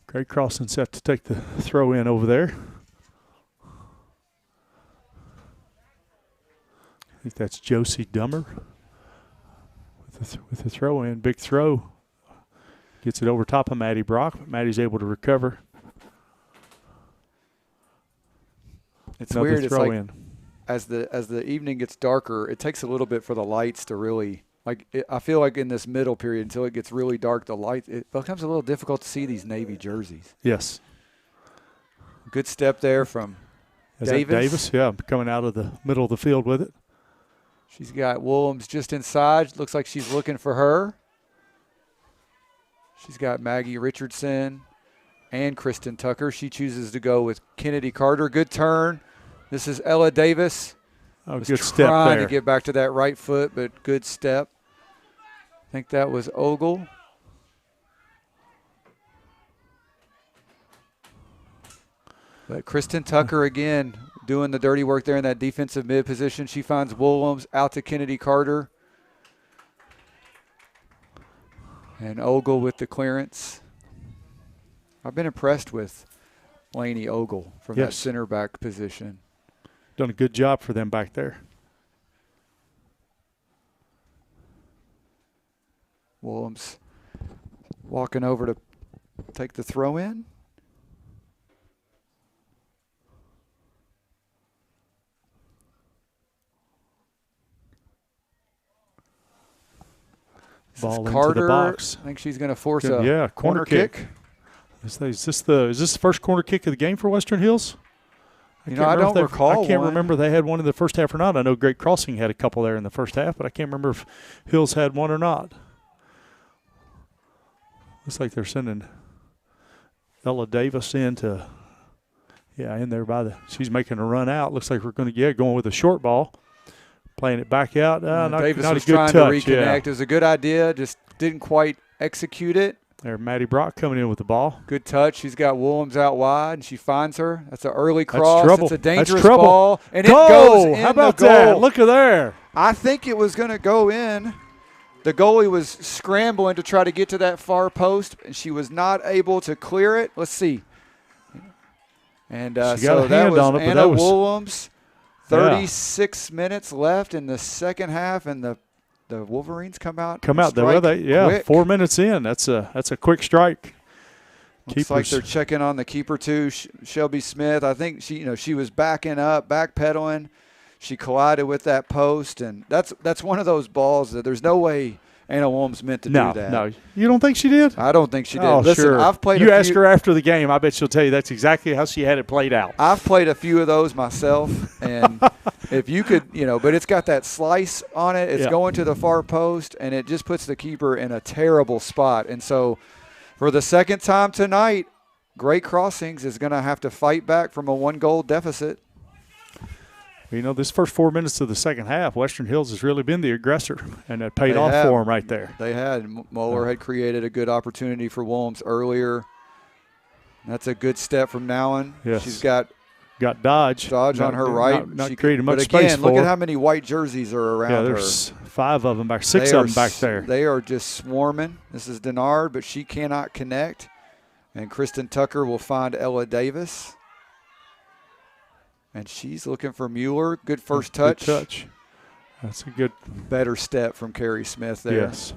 Great Crossing set to take the throw in over there. I think that's Josie Dummer with the throw in. Big throw. Gets it over top of Maddie Brock, but Maddie's able to recover. It's Another weird. It's throw like in. as the evening gets darker, it takes a little bit for the lights to really I feel like in this middle period until it gets really dark, it becomes a little difficult to see these Navy jerseys. Yes. Good step there from Davis. Davis, yeah, coming out of the middle of the field with it. She's got Williams just inside. Looks like she's looking for her. She's got Maggie Richardson and Kristen Tucker. She chooses to go with Kennedy Carter. Good turn. This is Ella Davis. Oh, Was good step trying there. to get back to that right foot, but good step. I think that was Ogle. But Kristen Tucker again doing the dirty work there in that defensive mid position. She finds Williams out to Kennedy Carter. And Ogle with the clearance. I've been impressed with Lainey Ogle from that center back position. Done a good job for them back there. Williams walking over to take the throw in. Ball Carter, into the box. I think she's going to force a corner kick. Is this the first corner kick of the game for Western Hills? I don't recall. I can't remember they had one in the first half or not. I know Great Crossing had a couple there in the first half, but I can't remember if Hills had one or not. Looks like they're sending Ella Davis in there she's making a run out. Looks like we're going to going with a short ball. Playing it back out. Davis not was a good trying touch. to reconnect. It was a good idea, just didn't quite execute it. There, Maddie Brock coming in with the ball. Good touch. She's got Williams out wide, and she finds her. That's an early cross. That's trouble. It's a dangerous That's trouble. ball, and Goal! it goes in. How about the goal. that? Look at there. I think it was going to go in. The goalie was scrambling to try to get to that far post, and she was not able to clear it. Let's see. And so that was Anna Williams. 36 minutes left in the second half, and the Wolverines come out. Quick. 4 minutes in. That's a quick strike. Looks like they're checking on the keeper too, Shelby Smith. I think she was backing up, backpedaling. She collided with that post, and that's one of those balls that there's no way Anna Williams meant to do that. No, you don't think she did? I don't think she did. Oh, Listen, sure. I've played. You ask her after the game, I bet she'll tell you that's exactly how she had it played out. I've played a few of those myself, and if you could, but it's got that slice on it. It's going to the far post, and it just puts the keeper in a terrible spot. And so, for the second time tonight, Great Crossings is going to have to fight back from a 1-goal deficit. This first 4 minutes of the second half, Western Hills has really been the aggressor, and that paid off for them right there. They had. Moeller had created a good opportunity for Williams earlier. That's a good step from Nowen. Yes. She's got Dodge on her right. Not creating much space for But again, look at how many white jerseys are around her. Yeah, there's 5 of them back, 6 of them back there. They are just swarming. This is Denard, but she cannot connect. And Kristen Tucker will find Ella Davis. And she's looking for Mueller. Good first touch. Good touch. That's a good. Better step from Carrie Smith there. Yes.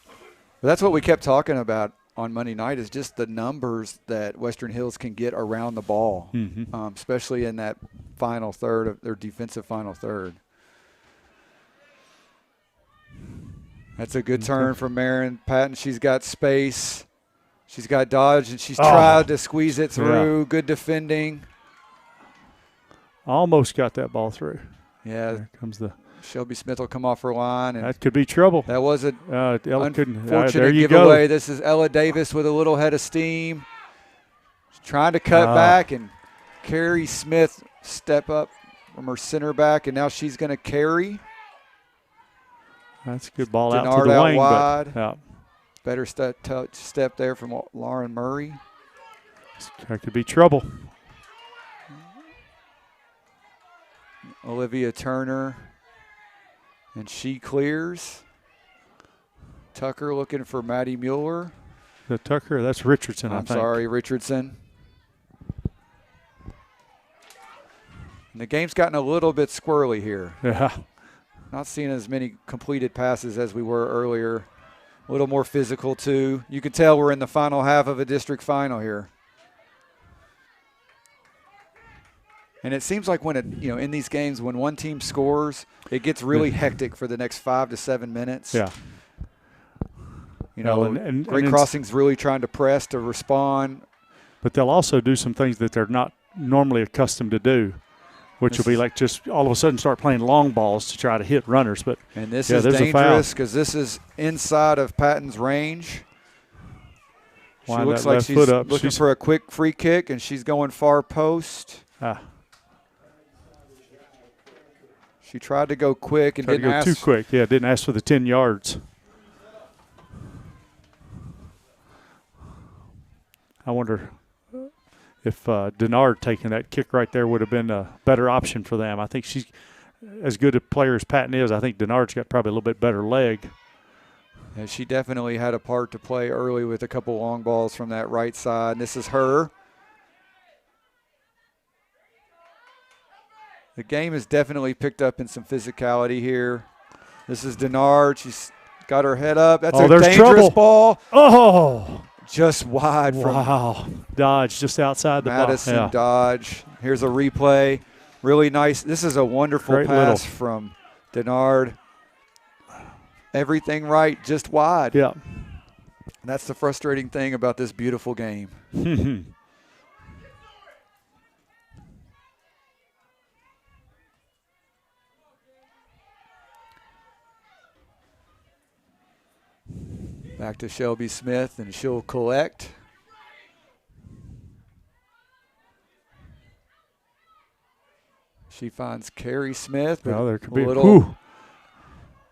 But that's what we kept talking about on Monday night is just the numbers that Western Hills can get around the ball, especially in that final third of their defensive final third. That's a good turn from Marin Patton. She's got space. She's got Dodge, and she's tried to squeeze it through. Yeah. Good defending. Almost got that ball through. Yeah. There comes the Shelby Smith will come off her line. And that could be trouble. That was an unfortunate giveaway. Go. This is Ella Davis with a little head of steam. She's trying to cut back, and Carrie Smith step up from her center back, and now she's going to carry. That's a good ball Denard out to the wing. Wide. But, better step there from Lauren Murray. That could be trouble. Olivia Turner. And she clears. Tucker looking for Maddie Mueller. The Tucker, that's Richardson, I I'm think. sorry, Richardson. And the game's gotten a little bit squirrely here. Yeah. Not seeing as many completed passes as we were earlier. A little more physical, too. You can tell we're in the final half of a district final here. And it seems like when in these games, when one team scores, it gets really hectic for the next 5 to 7 minutes. Yeah. Great Crossing's really trying to press to respond. But they'll also do some things that they're not normally accustomed to do, which will be like just all of a sudden start playing long balls to try to hit runners. And this is dangerous because this is inside of Patton's range. She looks like she's looking for a quick free kick, and she's going far post. She tried to go quick and didn't ask. Too quick. Yeah, didn't ask for the 10 yards. I wonder if Denard taking that kick right there would have been a better option for them. I think she's as good a player as Patton is. I think Denard's got probably a little bit better leg. Yeah, she definitely had a part to play early with a couple long balls from that right side. And this is her. The game has definitely picked up in some physicality here. This is Denard. She's got her head up. That's a dangerous ball. Oh! Just wide from Dodge, just outside the box. Madison Dodge. Here's a replay. Really nice. This is a wonderful pass from Denard. Everything right, just wide. Yeah. That's the frustrating thing about this beautiful game. Back to Shelby Smith, and she'll collect. She finds Carrie Smith. There could be a little.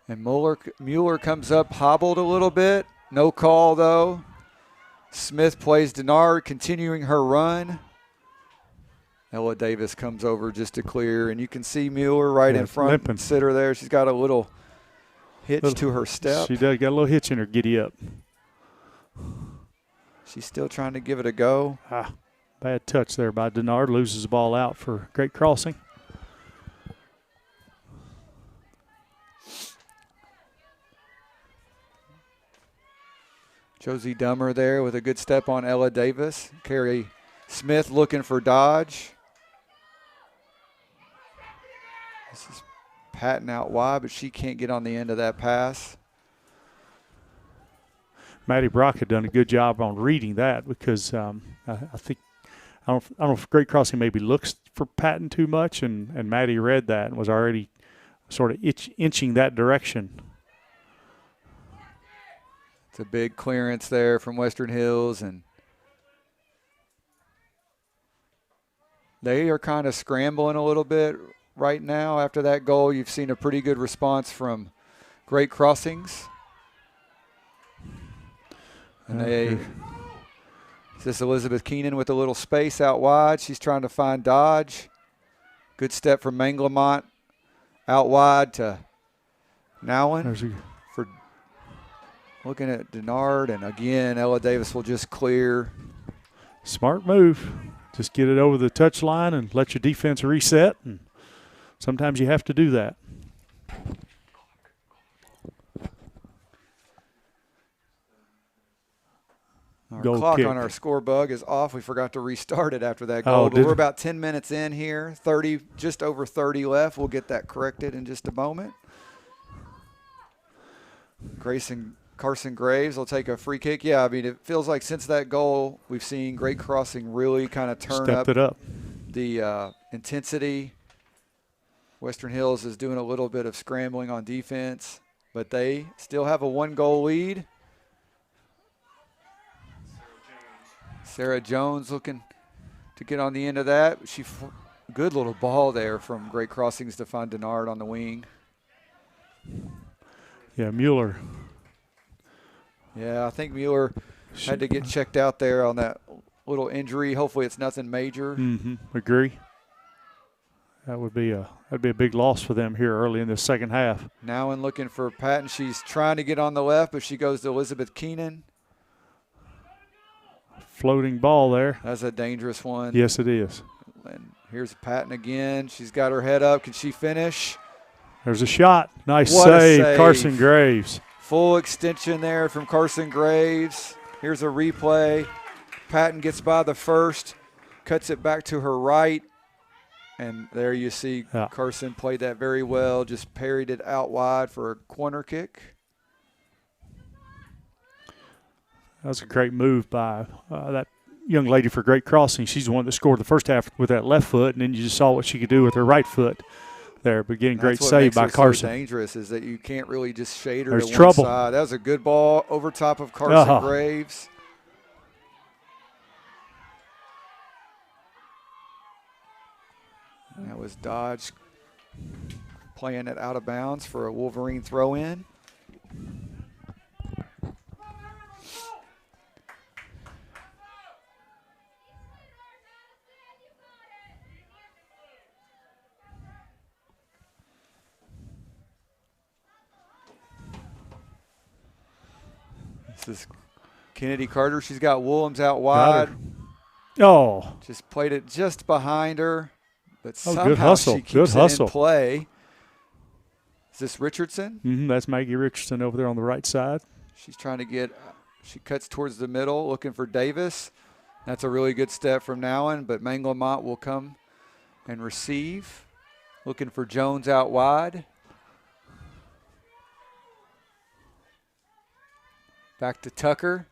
And Mueller comes up hobbled a little bit. No call, though. Smith plays Denard, continuing her run. Ella Davis comes over just to clear, and you can see Mueller right in front. Limping. Sit her there. She's got a little hitch to her step. She does got a little hitch in her giddy up. She's still trying to give it a go. Bad touch there by Denard. Loses the ball out for Great Crossing. Josie Dummer there with a good step on Ella Davis. Carrie Smith looking for Dodge. This is Patton out wide, but she can't get on the end of that pass. Maddie Brock had done a good job on reading that because I don't know if Great Crossing maybe looks for Patton too much, and Maddie read that and was already sort of inching that direction. It's a big clearance there from Western Hills, and they are kind of scrambling a little bit right now. After that goal, you've seen a pretty good response from Great Crossings. And this is Elizabeth Keenan with a little space out wide. She's trying to find Dodge. Good step from Manglemont out wide to Nowen. For looking at Denard, and again, Ella Davis will just clear. Smart move. Just get it over the touch line and let your defense reset. And sometimes you have to do that. Our clock on our score bug is off. We forgot to restart it after that goal. But we're about 10 minutes in here, just over 30 left. We'll get that corrected in just a moment. Carson Graves will take a free kick. Yeah, I mean, it feels like since that goal, we've seen Great Crossing really kind of turn up the intensity. Western Hills is doing a little bit of scrambling on defense, but they still have a 1-goal lead. Sarah Jones looking to get on the end of that. Good little ball there from Great Crossings to find Denard on the wing. Yeah, Mueller. Yeah, I think Mueller had to get checked out there on that little injury. Hopefully it's nothing major. Agree. That'd be a big loss for them here early in the second half. Now in looking for Patton. She's trying to get on the left, but she goes to Elizabeth Keenan. Floating ball there. That's a dangerous one. Yes, it is. And here's Patton again. She's got her head up. Can she finish? There's a shot. Nice save, Carson Graves. Full extension there from Carson Graves. Here's a replay. Patton gets by the first, cuts it back to her right. And there you see Carson played that very well, just parried it out wide for a corner kick. That was a great move by that young lady for Great Crossing. She's the one that scored the first half with that left foot, and then you just saw what she could do with her right foot there. But getting great save by Carson. So dangerous is that you can't really just shade her There's to trouble. one side. That was a good ball over top of Carson Graves. And that was Dodge playing it out of bounds for a Wolverine throw-in. This is Kennedy Carter. She's got Williams out wide. Just played it just behind her, but somehow she keeps it in play. Is this Richardson? That's Maggie Richardson over there on the right side. She's trying to get – she cuts towards the middle, looking for Davis. That's a really good step from Nowen, but Manglemont will come and receive. Looking for Jones out wide. Back to Tucker.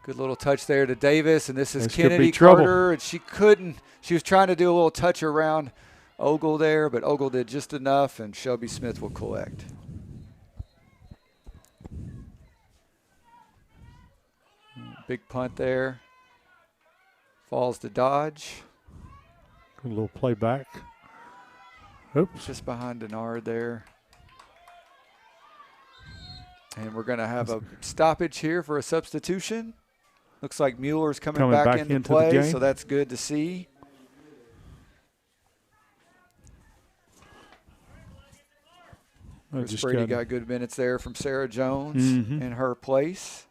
Good little touch there to Davis, and this is Kennedy Carter. And she couldn't. She was trying to do a little touch around Ogle there, but Ogle did just enough, and Shelby Smith will collect. Big punt there. Falls to Dodge. Good little play back. Oops. Just behind Denard there. And we're going to have a stoppage here for a substitution. Looks like Mueller's coming back into play, so that's good to see. Chris Brady got good minutes there from Sarah Jones in her place.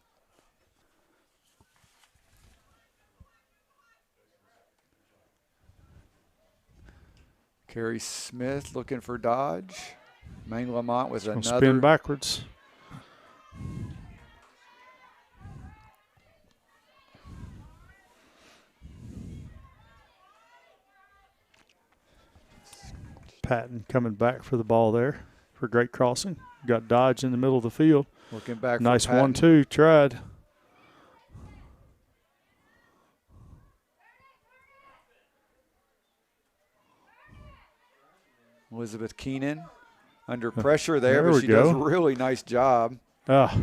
Carrie Smith looking for Dodge. Maine Lamont was another. Spin backwards. Patton coming back for the ball there for Great Crossing. Got Dodge in the middle of the field. Looking back. Nice 1-2. Tried. Elizabeth Keenan under pressure there, but she does a really nice job. Yeah,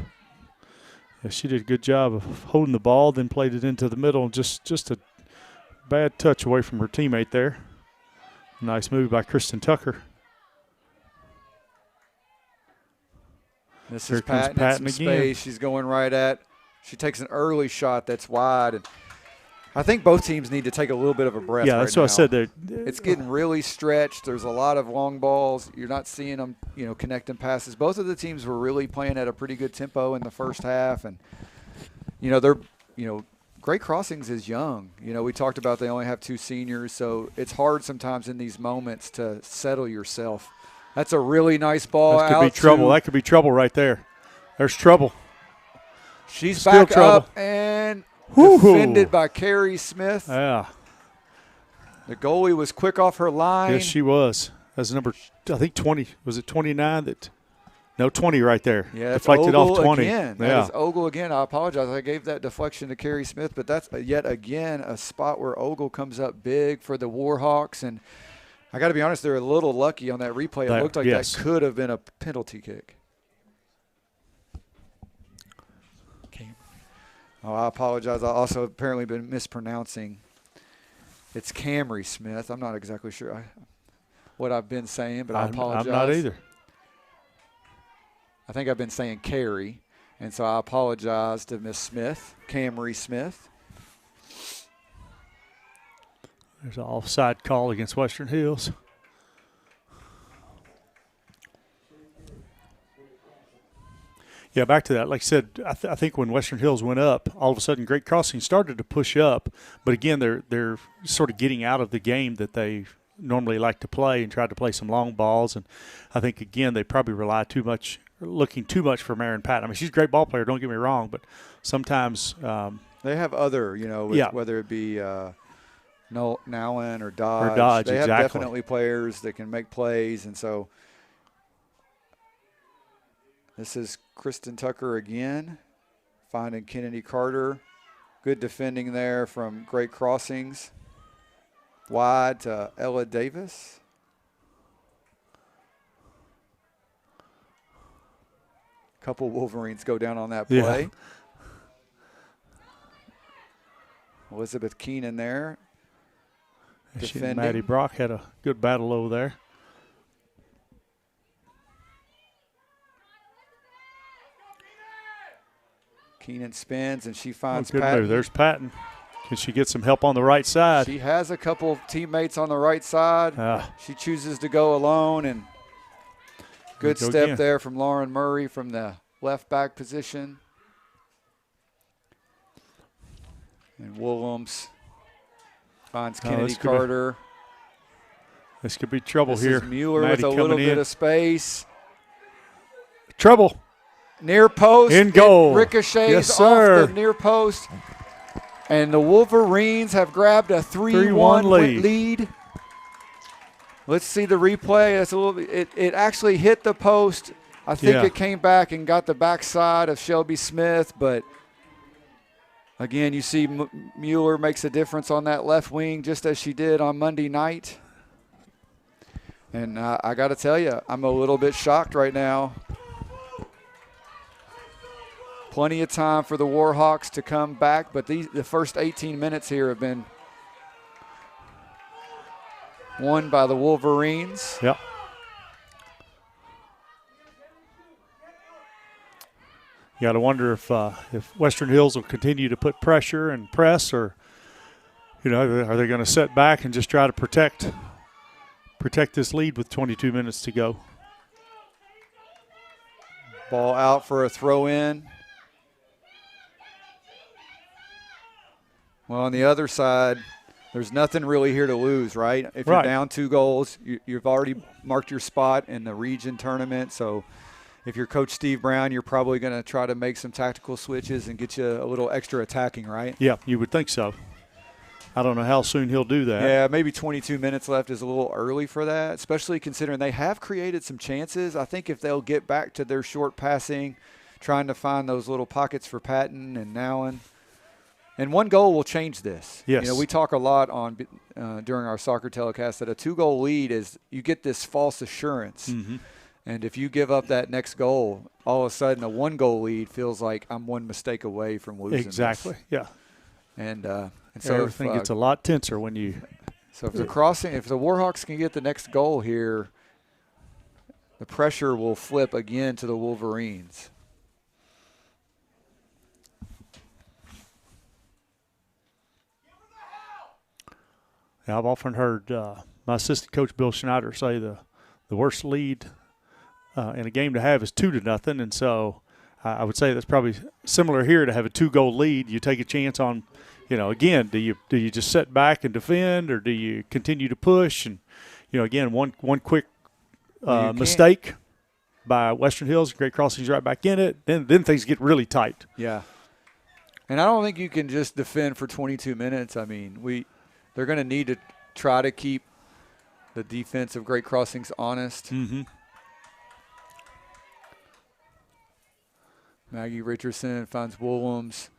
she did a good job of holding the ball, then played it into the middle. Just a bad touch away from her teammate there. Nice move by Kristen Tucker. This is Patton in some space. She's going right at. She takes an early shot that's wide, and I think both teams need to take a little bit of a breath. Yeah, that's what I said there. It's getting really stretched. There's a lot of long balls. You're not seeing them, connecting passes. Both of the teams were really playing at a pretty good tempo in the first half, and Great Crossings is young. We talked about they only have 2 seniors, so it's hard sometimes in these moments to settle yourself. That's a really nice ball. That could be trouble. That could be trouble right there. There's trouble. She's back up and defended by Carrie Smith. Yeah. The goalie was quick off her line. Yes, she was. That's number, I think 20. Was it 29 that? No, 20 right there. Yeah, deflected Ogle off 20. Again. That is Ogle again. I apologize. I gave that deflection to Carrie Smith, but that's yet again a spot where Ogle comes up big for the Warhawks. And I got to be honest, they're a little lucky on that replay. It looked like that could have been a penalty kick. Oh, I apologize. I also apparently been mispronouncing. It's Camry Smith. I'm not exactly sure what I've been saying, but I apologize. I'm not either. I think I've been saying Carrie, and so I apologize to Miss Smith, Camry Smith. There's an offside call against Western Hills. Yeah, back to that. Like I said, I think when Western Hills went up, all of a sudden Great Crossing started to push up. But again, they're sort of getting out of the game that they normally like to play and tried to play some long balls. And I think, again, they probably rely too much looking too much for Marin Patton. I mean, she's a great ball player, don't get me wrong, but sometimes they have other, whether it be Nowin or Dodge. They have definitely players that can make plays, and so this is Kristen Tucker again, finding Kennedy Carter. Good defending there from Great Crossings. Wide to Ella Davis. Couple Wolverines go down on that play. Yeah. Elizabeth Keenan there. She and Maddie Brock had a good battle over there. Keenan spins, and she finds good Patton. Move. There's Patton. Can she get some help on the right side? She has a couple of teammates on the right side. She chooses to go alone, and good step again there from Lauren Murray from the left back position. And Willems finds Kennedy Carter. This could be trouble this here. Is Mueller Maddie with a little bit of space. Trouble. Near post. In goal. It ricochets off the near post. And the Wolverines have grabbed a 3-1 lead. Let's see the replay. That's a little. It actually hit the post. I think it came back and got the backside of Shelby Smith, but again, you see Mueller makes a difference on that left wing just as she did on Monday night. And I got to tell you, I'm a little bit shocked right now. Plenty of time for the Warhawks to come back, but the first 18 minutes here have been won by the Wolverines. Yep. You got to wonder if Western Hills will continue to put pressure and press, or are they going to set back and just try to protect this lead with 22 minutes to go? Ball out for a throw in. Well, on the other side, there's nothing really here to lose, right? If you're down 2 goals, you've already marked your spot in the region tournament. So if you're Coach Steve Brown, you're probably going to try to make some tactical switches and get you a little extra attacking, right? Yeah, you would think so. I don't know how soon he'll do that. Yeah, maybe 22 minutes left is a little early for that, especially considering they have created some chances. I think if they'll get back to their short passing, trying to find those little pockets for Patton and Nowen. And 1 goal will change this. Yes. We talk a lot on during our soccer telecast that a 2-goal lead is you get this false assurance. Mm-hmm. And if you give up that next goal, all of a sudden a 1-goal lead feels like I'm 1 mistake away from losing. Exactly. This. Yeah. And so everything gets a lot tenser when you. So if the Warhawks can get the next goal here, the pressure will flip again to the Wolverines. Yeah, I've often heard my assistant coach Bill Schneider say the worst lead in a game to have is 2-0, and so I would say that's probably similar here to have a 2-goal lead. You take a chance on, again, do you just sit back and defend, or do you continue to push? And again, one quick mistake by Western Hills, Great Crossings right back in it. Then things get really tight. Yeah, and I don't think you can just defend for 22 minutes. I mean, they're going to need to try to keep the defense of Great Crossings honest. Mm-hmm. Maggie Richardson finds Willems.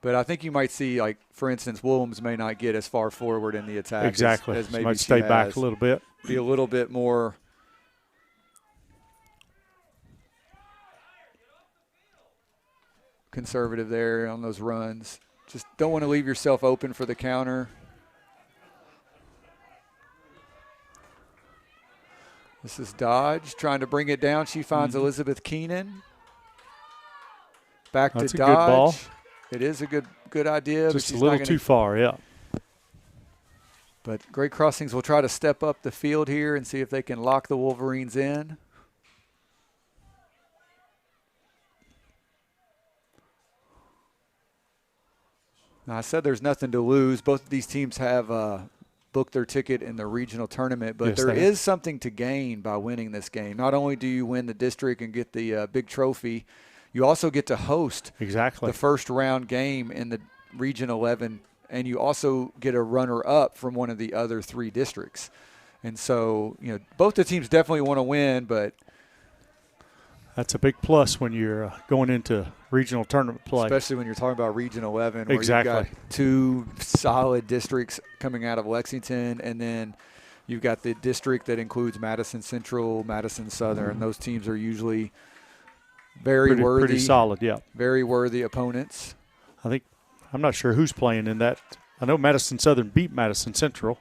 But I think you might see, like, for instance, Willems may not get as far forward in the attack as maybe might stay back a little bit. Be a little bit more conservative there on those runs. Just don't want to leave yourself open for the counter. This is Dodge trying to bring it down. She finds Elizabeth Keenan. Back That's to a Dodge. good ball. It is a good idea. Just but a little too far, yeah. But Great Crossings will try to step up the field here and see if they can lock the Wolverines in. Now, I said there's nothing to lose. Both of these teams have book their ticket in the regional tournament. But Yes, there they have. is something to gain by winning this game. Not only do you win the district and get the big trophy, you also get to host Exactly. the first round game in the Region 11, and you also get a runner-up from one of the other 3 districts. And so, both the teams definitely want to win, but That's a big plus when you're going into regional tournament play. especially when you're talking about Region 11, where Exactly. you've got 2 solid districts coming out of Lexington, and then you've got the district that includes Madison Central, Madison Southern, and those teams are usually very worthy, Pretty solid, yeah. very worthy opponents. I'm not sure who's playing in that. I know Madison Southern beat Madison Central,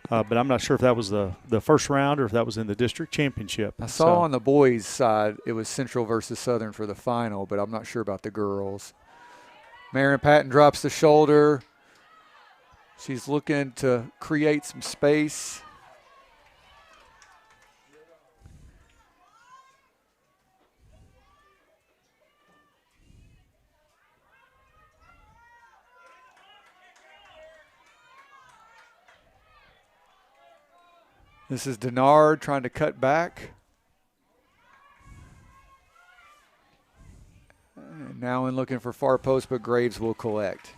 but I'm not sure if that was the first round or if that was in the district championship. I saw on the boys' side it was Central versus Southern for the final, but I'm not sure about the girls. Marion Patton drops the shoulder. She's looking to create some space. This is Denard trying to cut back. And now in looking for far post, but Graves will collect.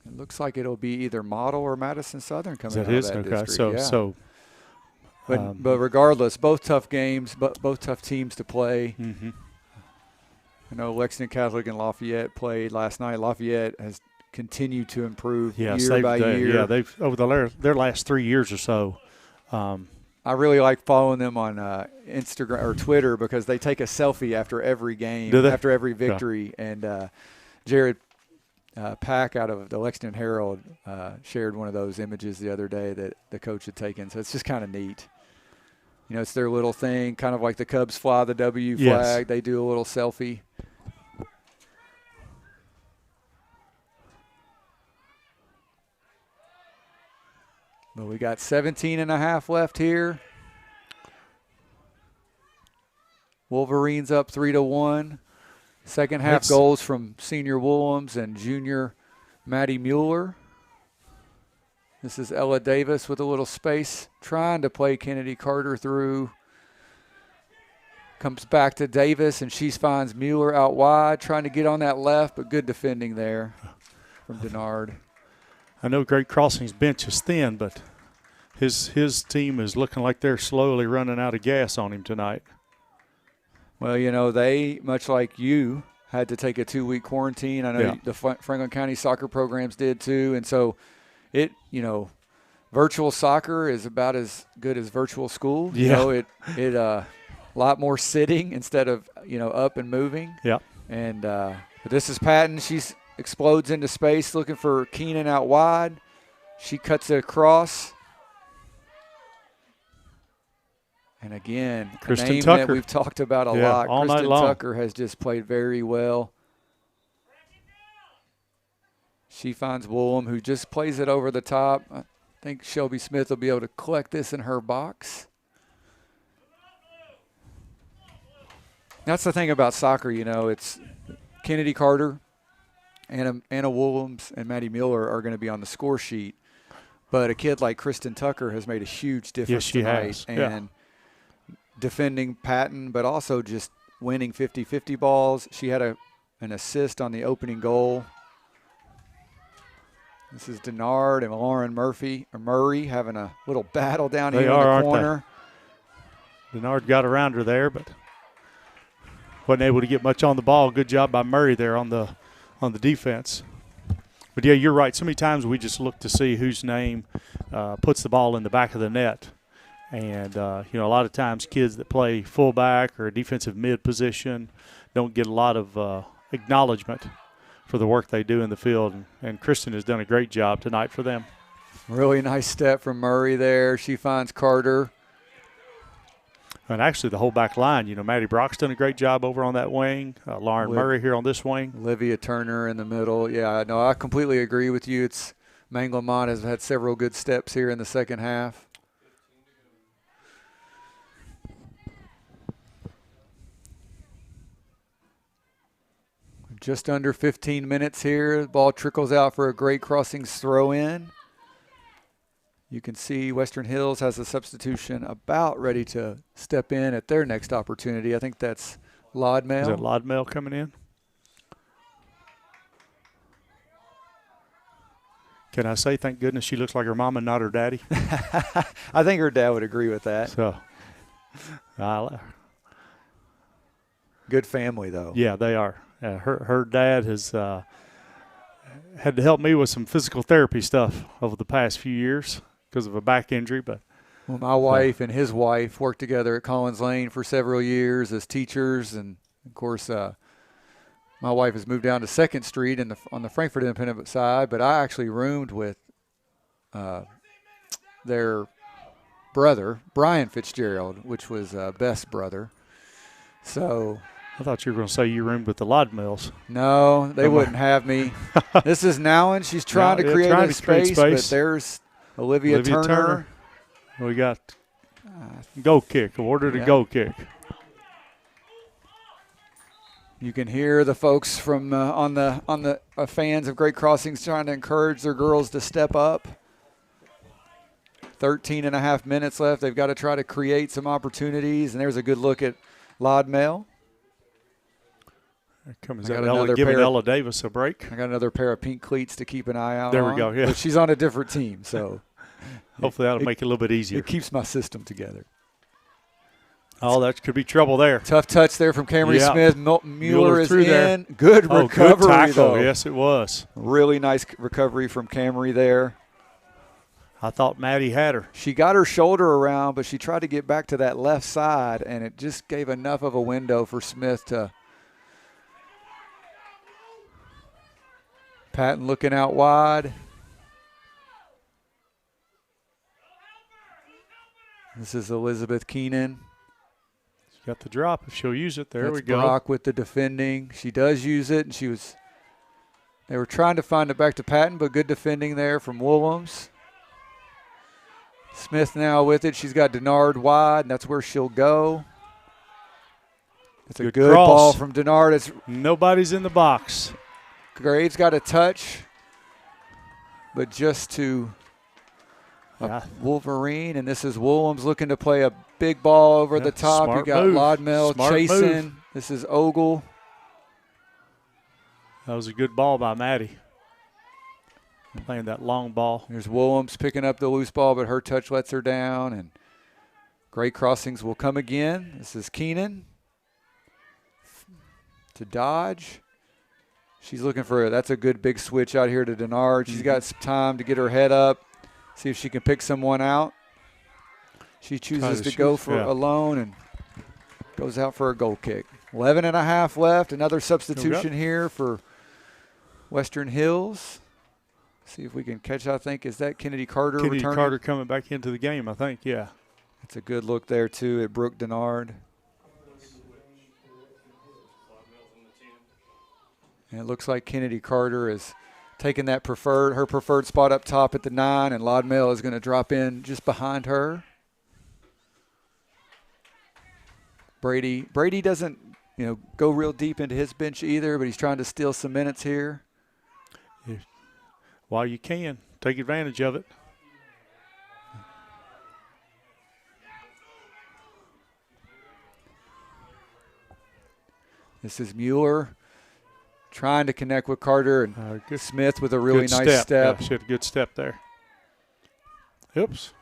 It looks like it'll be either Model or Madison Southern coming out of that district. So But regardless, both tough games, both tough teams to play. Mm-hmm. I know Lexington Catholic and Lafayette played last night. Lafayette has continued to improve year by year. Yeah, they've over their last 3 years or so. I really like following them on Instagram or Twitter because they take a selfie after every game, Do they? after every victory. Yeah. And Jared Pack out of the Lexington Herald shared one of those images the other day that the coach had taken. So it's just kind of neat. It's their little thing, kind of like the Cubs fly the W flag. Yes. They do a little selfie. But we got 17 and a half left here. Wolverines up 3-1. Second half goals from senior Willems and junior Maddie Mueller. This is Ella Davis with a little space, trying to play Kennedy Carter through. Comes back to Davis, and she finds Mueller out wide, trying to get on that left, but good defending there from Denard. I know Great Crossing's bench is thin, but his team is looking like they're slowly running out of gas on him tonight. Well, they, much like you, had to take a 2-week quarantine. I know the Franklin County soccer programs did too. And so virtual soccer is about as good as virtual school. It a lot more sitting instead of, up and moving. Yeah. And but this is Patton. She explodes into space looking for Keenan out wide. She cuts it across. And again, Kristen a name Tucker. that we've talked about a lot. All Kristen night long. Tucker has just played very well. She finds Woolham, who just plays it over the top. I think Shelby Smith will be able to collect this in her box. That's the thing about soccer, it's Kennedy Carter, Anna Woolhams, and Maddie Mueller are going to be on the score sheet. But a kid like Kristen Tucker has made a huge difference tonight. Has. And defending Patton, but also just winning 50-50 balls. She had an assist on the opening goal. This is Denard and Lauren Murray having a little battle down here in the corner. Denard got around her there, but wasn't able to get much on the ball. Good job by Murray there on the defense. But, yeah, you're right. So many times we just look to see whose name puts the ball in the back of the net. And, a lot of times kids that play fullback or defensive mid position don't get a lot of acknowledgement for the work they do in the field. And Kristen has done a great job tonight for them. Really nice step from Murray there. She finds Carter. And actually the whole back line, Maddie Brock's done a great job over on that wing. Lauren Murray here on this wing. Olivia Turner in the middle. Yeah, no, I completely agree with you. Manglemont has had several good steps here in the second half. just under 15 minutes here. The ball trickles out for a Great Crossings throw in. You can see Western Hills has a substitution about ready to step in at their next opportunity. I think that's Lodmail. Is that Lodmail coming in? Can I say thank goodness she looks like her mama, not her daddy? I think her dad would agree with that. So, good family, though. Yeah, they are. Her dad has had to help me with some physical therapy stuff over the past few years because of a back injury. But well, my wife and his wife worked together at Collins Lane for several years as teachers, and of course, my wife has moved down to 2nd Street on the Frankfort Independent side. But I actually roomed with their brother, Brian Fitzgerald, which was Beth's brother. So I thought you were going to say you roomed with the Lodmills. no, they wouldn't have me. This is Nowen. She's trying to create a space, but there's Olivia Turner. We got goal kick, awarded a goal kick. You can hear the folks from on the fans of Great Crossings trying to encourage their girls to step up. 13 and a half minutes left. They've got to try to create some opportunities, and there's a good look at Lodmail. Here comes giving Ella Davis a break. I got another pair of pink cleats to keep an eye out There on. we go, yeah. But she's on a different team, so hopefully that'll make it a little bit easier. It keeps my system together. Oh, that could be trouble there. Tough touch there from Camry Smith. Mueller is through in. there. Good recovery, good tackle. though. Yes, it was. Really nice recovery from Camry there. I thought Maddie had her. She got her shoulder around, but she tried to get back to that left side, and it just gave enough of a window for Smith to. Patton looking out wide. This is Elizabeth Keenan. She's got the drop if she'll use it. There That's we go. Brock with the defending. She does use it, and they were trying to find it back to Patton, but good defending there from Willems. Smith now with it. She's got Denard wide, and that's where she'll go. It's a good ball from Denard. Nobody's in the box. Graves got a touch, but just to Wolverine, and this is Willems looking to play a big ball over the top. You got Lodmail chasing. This is Ogle. That was a good ball by Maddie. Playing that long ball. There's Willems picking up the loose ball, but her touch lets her down, and Great Crossings will come again. This is Keenan to Dodge. She's looking for that's a good big switch out here to Denard. She's got some time to get her head up, see if she can pick someone out. She chooses to go for alone and goes out for a goal kick. 11 and a half left. Another substitution here for Western Hills. See if we can catch, I think, is that Kennedy Carter returning? Kennedy Carter coming back into the game, I think, yeah. That's a good look there, too, at Brooke Denard. And it looks like Kennedy Carter is taking that her preferred spot up top at the 9, and Lodmail is going to drop in just behind her. Brady doesn't, go real deep into his bench either, but he's trying to steal some minutes here. While you can, take advantage of it. This is Mueller trying to connect with Carter, and Smith with a really nice step. Yeah, she had a good step there. Oops.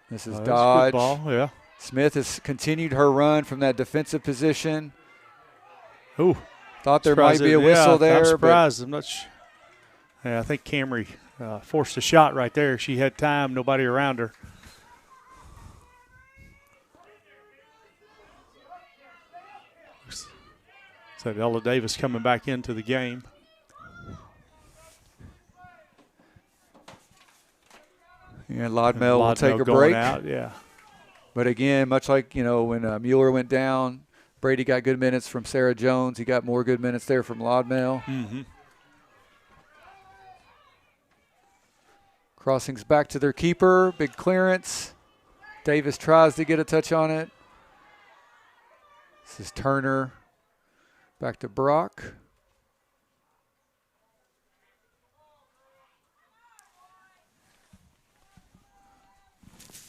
This is Dodge. Good ball, yeah. Smith has continued her run from that defensive position. Ooh. Thought there might be a whistle there. I'm surprised. I'm not sure. Yeah, I think Camry forced a shot right there. She had time, nobody around her. So Ella Davis coming back into the game. And Lodmail will take a break. Out, yeah. But again, much like, when Mueller went down, Brady got good minutes from Sarah Jones. He got more good minutes there from Lodmail. Mm-hmm. Crossings back to their keeper. Big clearance. Davis tries to get a touch on it. This is Turner. Back to Brock.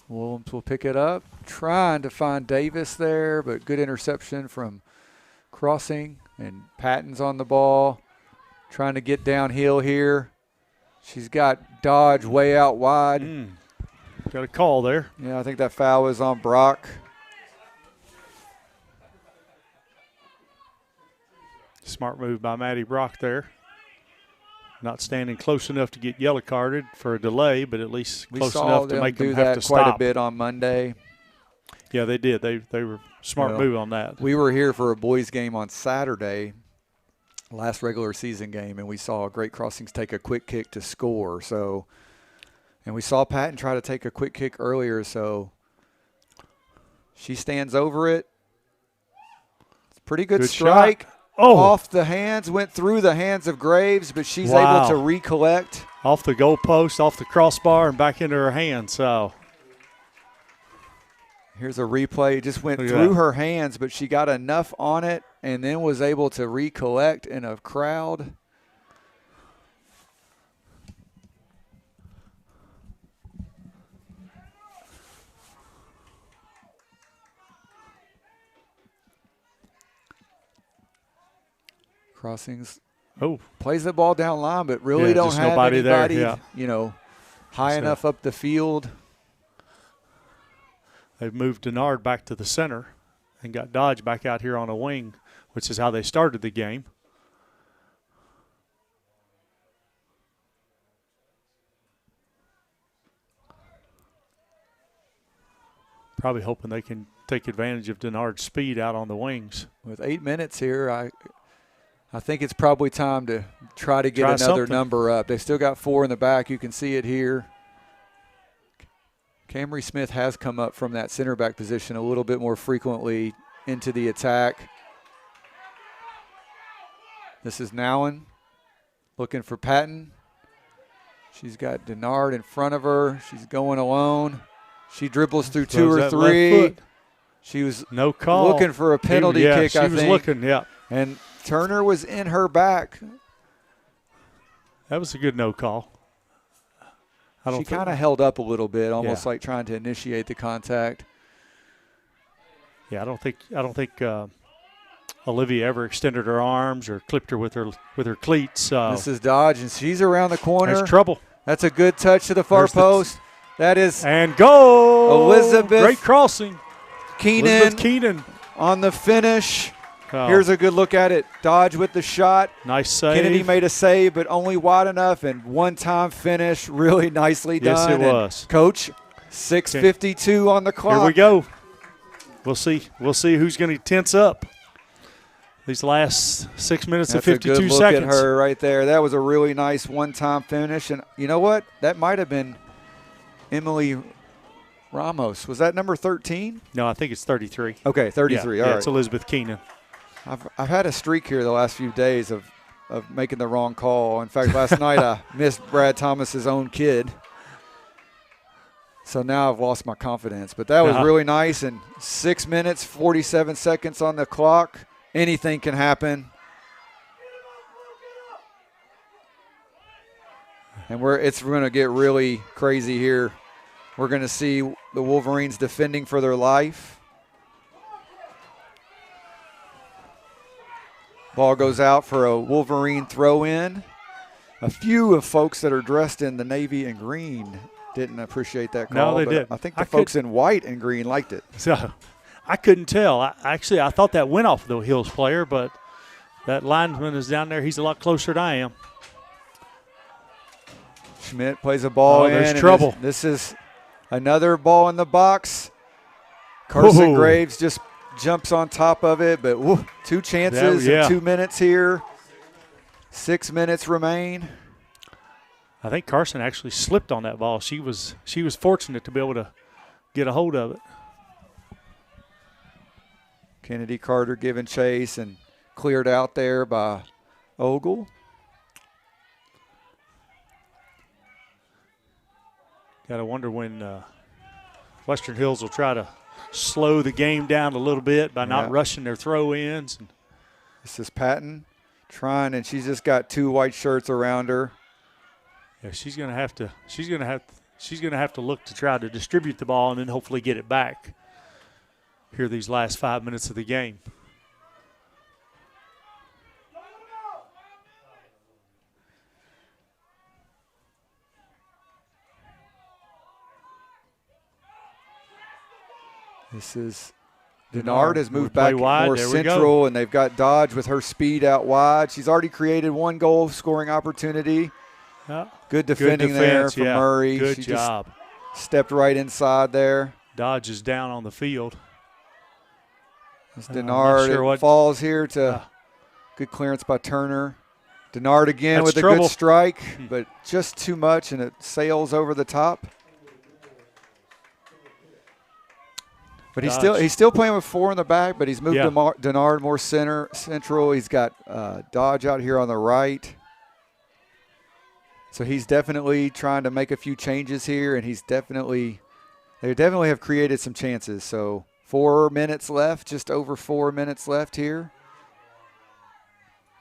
Williams will pick it up. Trying to find Davis there, but good interception from Crossing. And Patton's on the ball. Trying to get downhill here. She's got Dodge way out wide. Got a call there. Yeah, I think that foul is on Brock. Smart move by Maddie Brock there. Not standing close enough to get yellow carded for a delay, but at least close enough to make them have to stop. Quite a bit on Monday. Yeah, they did. They were smart move on that. We were here for a boys game on Saturday, last regular season game, and we saw Great Crossings take a quick kick to score. So, and we saw Patton try to take a quick kick earlier. So she stands over it. It's a pretty good strike. Shot. Oh. Off the hands, went through the hands of Graves, but she's able to recollect. Off the goalpost, off the crossbar, and back into her hands. So here's a replay. It just went through her hands, but she got enough on it and then was able to recollect in a crowd. Crossings plays the ball down line, but really don't have anybody there. High enough up the field. They've moved Denard back to the center and got Dodge back out here on a wing, which is how they started the game. Probably hoping they can take advantage of Denard's speed out on the wings. With 8 minutes here, I think it's probably time to try to get another number up. They still got 4 in the back. You can see it here. Camry Smith has come up from that center back position a little bit more frequently into the attack. This is Nowen looking for Patton. She's got Denard in front of her. She's going alone. She dribbles through 2 or 3. She was looking for a penalty kick, I think. She was looking, And Turner was in her back. That was a good no call. She kind of held up a little bit, almost like trying to initiate the contact. Yeah, I don't think Olivia ever extended her arms or clipped her with her cleats. This is Dodge, and she's around the corner. There's trouble. That's a good touch to the far post. That is and go Elizabeth. Great crossing. Keenan on the finish. Oh. Here's a good look at it. Dodge with the shot. Nice save. Kennedy made a save, but only wide enough, and one-time finish. Really nicely done. Yes, it was. Coach, 6:52 on the clock. Here we go. We'll see who's going to tense up these last 6 minutes and 52 seconds. Look at her right there. That was a really nice one-time finish. And you know what? That might have been Emily Ramos. Was that number 13? No, I think it's 33. Okay, 33. All right. It's Elizabeth Keenan. I've had a streak here the last few days of making the wrong call. In fact, last night I missed Brad Thomas's own kid. So now I've lost my confidence. But that was really nice. And 6 minutes, 47 seconds on the clock. Anything can happen. And it's going to get really crazy here. We're going to see the Wolverines defending for their life. Ball goes out for a Wolverine throw-in. A few of folks that are dressed in the navy and green didn't appreciate that call. No, they didn't. I think the folks in white and green liked it. So I couldn't tell. I thought that went off the Hills player, but that lineman is down there. He's a lot closer than I am. Schmidt plays a ball in. There's trouble. This is another ball in the box. Carson Graves just jumps on top of it, but 2 chances in 2 minutes here. 6 minutes remain. I think Carson actually slipped on that ball. She was fortunate to be able to get a hold of it. Kennedy Carter giving chase and cleared out there by Ogle. Got to wonder when Western Hills will try to slow the game down a little bit by not rushing their throw-ins. This is Patton trying, and she's just got 2 white shirts around her. Yeah, she's going to have to look to try to distribute the ball and then hopefully get it back here these last 5 minutes of the game. This is Denard has moved back wide. more central, and they've got Dodge with her speed out wide. She's already created 1 goal scoring opportunity. Good defending there from Murray. Good she job. Just stepped right inside there. Dodge is down on the field. As Denard falls here to good clearance by Turner. Denard again with a good strike, but just too much, and it sails over the top. But he's still playing with 4 in the back, but he's moved Denard more central. He's got Dodge out here on the right. So he's definitely trying to make a few changes here, and they definitely have created some chances. So 4 minutes left, just over 4 minutes left here.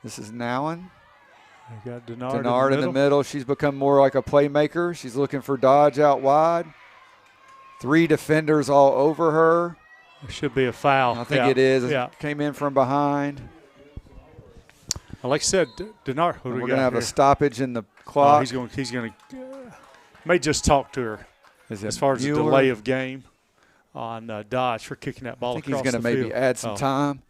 This is Nowen. We got Denard in the middle. She's become more like a playmaker. She's looking for Dodge out wide. 3 defenders all over her. It should be a foul. I think it is. It came in from behind. Well, like I said, Denard. We're going to have a stoppage in the clock. He's going to may just talk to her as far as the delay of game on Dodge for kicking that ball across the field. I think he's going to maybe add some time.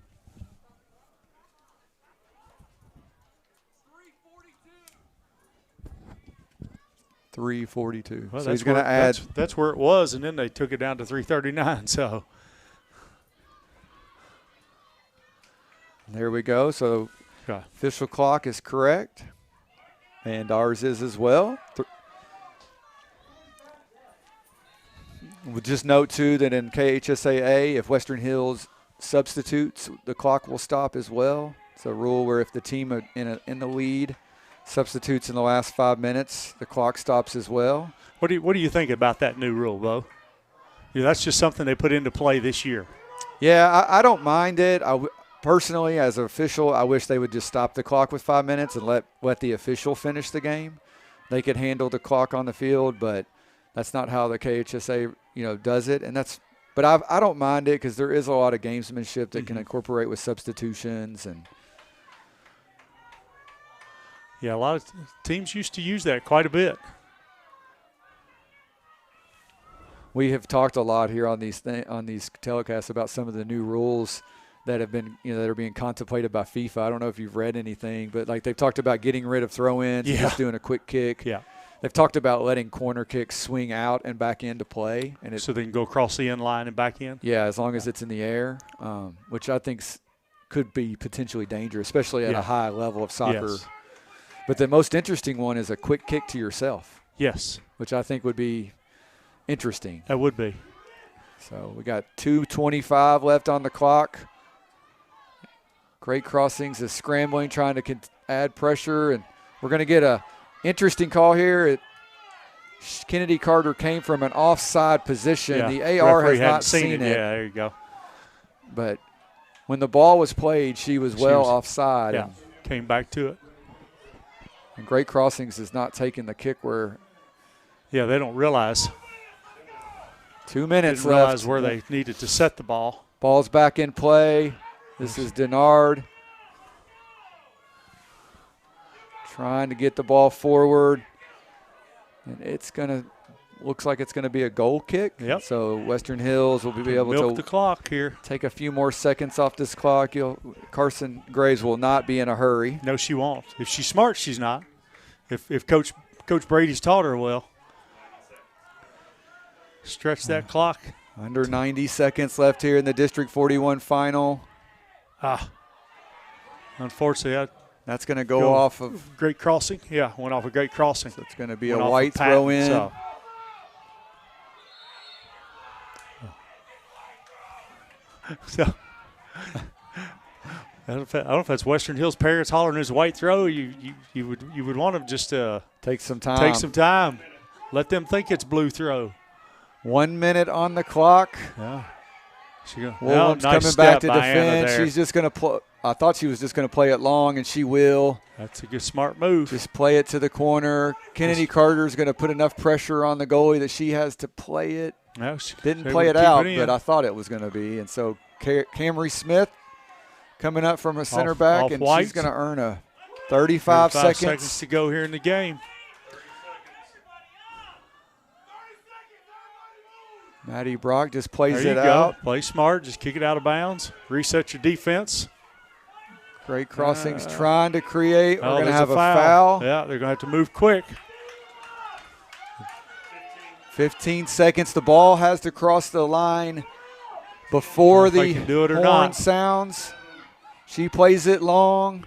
3:42. Well, so he's going to add. That's where it was, and then they took it down to 3:39. So there we go. So official clock is correct, and ours is as well. We'll just note too that in KHSAA, if Western Hills substitutes, the clock will stop as well. It's a rule where if the team in the lead substitutes in the last 5 minutes, the clock stops as well. What do you think about that new rule, Bo? That's just something they put into play this year. Yeah, I don't mind it. Personally, as an official, I wish they would just stop the clock with 5 minutes and let the official finish the game. They could handle the clock on the field, but that's not how the KHSA does it. But I don't mind it because there is a lot of gamesmanship that can incorporate with substitutions and. Yeah, a lot of teams used to use that quite a bit. We have talked a lot here on these telecasts about some of the new rules that have been, that are being contemplated by FIFA. I don't know if you've read anything, but like they've talked about getting rid of throw-ins, and just doing a quick kick. Yeah. They've talked about letting corner kicks swing out and back into play, and so they can go across the end line and back in. Yeah, as long as it's in the air, which I think could be potentially dangerous, especially at a high level of soccer. Yes. But the most interesting one is a quick kick to yourself. Yes. Which I think would be interesting. That would be. So we got 2:25 left on the clock. Great Crossings is scrambling, trying to add pressure, and we're going to get a interesting call here. Kennedy Carter came from an offside position. Yeah. The AR Referee has not seen it. Yeah, there you go. But when the ball was played, she was offside. Yeah, came back to it. And Great Crossings is not taking the kick where. Yeah, they don't realize. 2 minutes didn't left. Realize where they needed to set the ball. Ball's back in play. This is Denard trying to get the ball forward. And looks like it's going to be a goal kick. Yep. So Western Hills will be able milk to the clock here. Take a few more seconds off this clock. Carson Graves will not be in a hurry. No, she won't. If she's smart, she's not. If Coach Brady's taught her well. Stretch that clock. Under 90 seconds left here in the District 41 final. Unfortunately, that's going to go off of Great Crossing. Yeah, went off a Great Crossing. So it's going to be a white throw in. So I don't know if that's Western Hills parents hollering his white throw. You would want to just take some time. Let them think it's blue throw. 1 minute on the clock. Yeah. Williams coming back to defend. She's just going to I thought she was just going to play it long, and she will. That's a good, smart move. Just play it to the corner. Kennedy Carter's going to put enough pressure on the goalie that she has to play it. No, Didn't play it out, but I thought it was going to be. And so Camry Smith coming up from a center back, and she's going to earn a 35 seconds to go here in the game. Maddie Brock just plays it go. out. Play smart. Just kick it out of bounds. Reset your defense. Great Crossings trying to create. We're going to have a foul. Yeah, they're going to have to move quick. 15 seconds. The ball has to cross the line before the horn sounds. She plays it long.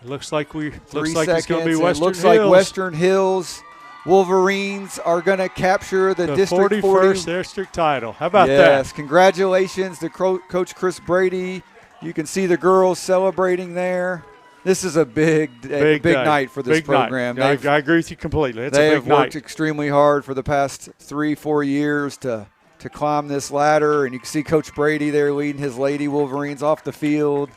It looks like it's going to be Western Hills. It looks like Western Hills Wolverines are going to capture the District 41st district title. How about that? Yes, congratulations to Coach Chris Brady. You can see the girls celebrating there. This is a big night for this program. I agree with you completely. They have worked extremely hard for the past 3-4 years to climb this ladder, and you can see Coach Brady there leading his Lady Wolverines off the field.